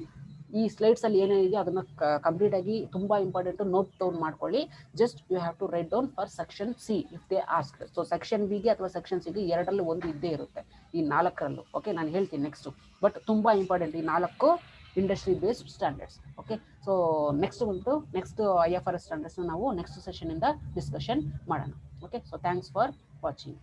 ಈ ಸ್ಲೈಡ್ಸ್ ಅಲ್ಲಿ ಏನೇನಿದೆ ಅದನ್ನ ಕಂಪ್ಲೀಟ್ ಆಗಿ ತುಂಬಾ ಇಂಪಾರ್ಟೆಂಟ್ ನೋಟ್ ಡೌನ್ ಮಾಡ್ಕೊಳ್ಳಿ. Just you have to write down for section C if they ask. So section B ಗೆ ಅಥವಾ ಸೆಕ್ಷನ್ ಸಿ ಗೆ ಎರಡರಲ್ಲಿ ಒಂದು ಇದ್ದೇ ಇರುತ್ತೆ, ಈ 4ರಲ್ಲೂ. ಓಕೆ, ನಾನು ಹೇಳ್ತೀನಿ ನೆಕ್ಸ್ಟ್, ಬಟ್ ತುಂಬಾ ಇಂಪಾರ್ಟೆಂಟ್ ಈ 4 industry based standards. Okay, so next IFRS standards ನಾವು ನೆಕ್ಸ್ಟ್ ಸೆಷನ್ ಇಂದ ಡಿಸ್ಕಷನ್ ಮಾಡೋಣ. Okay, so thanks for watching.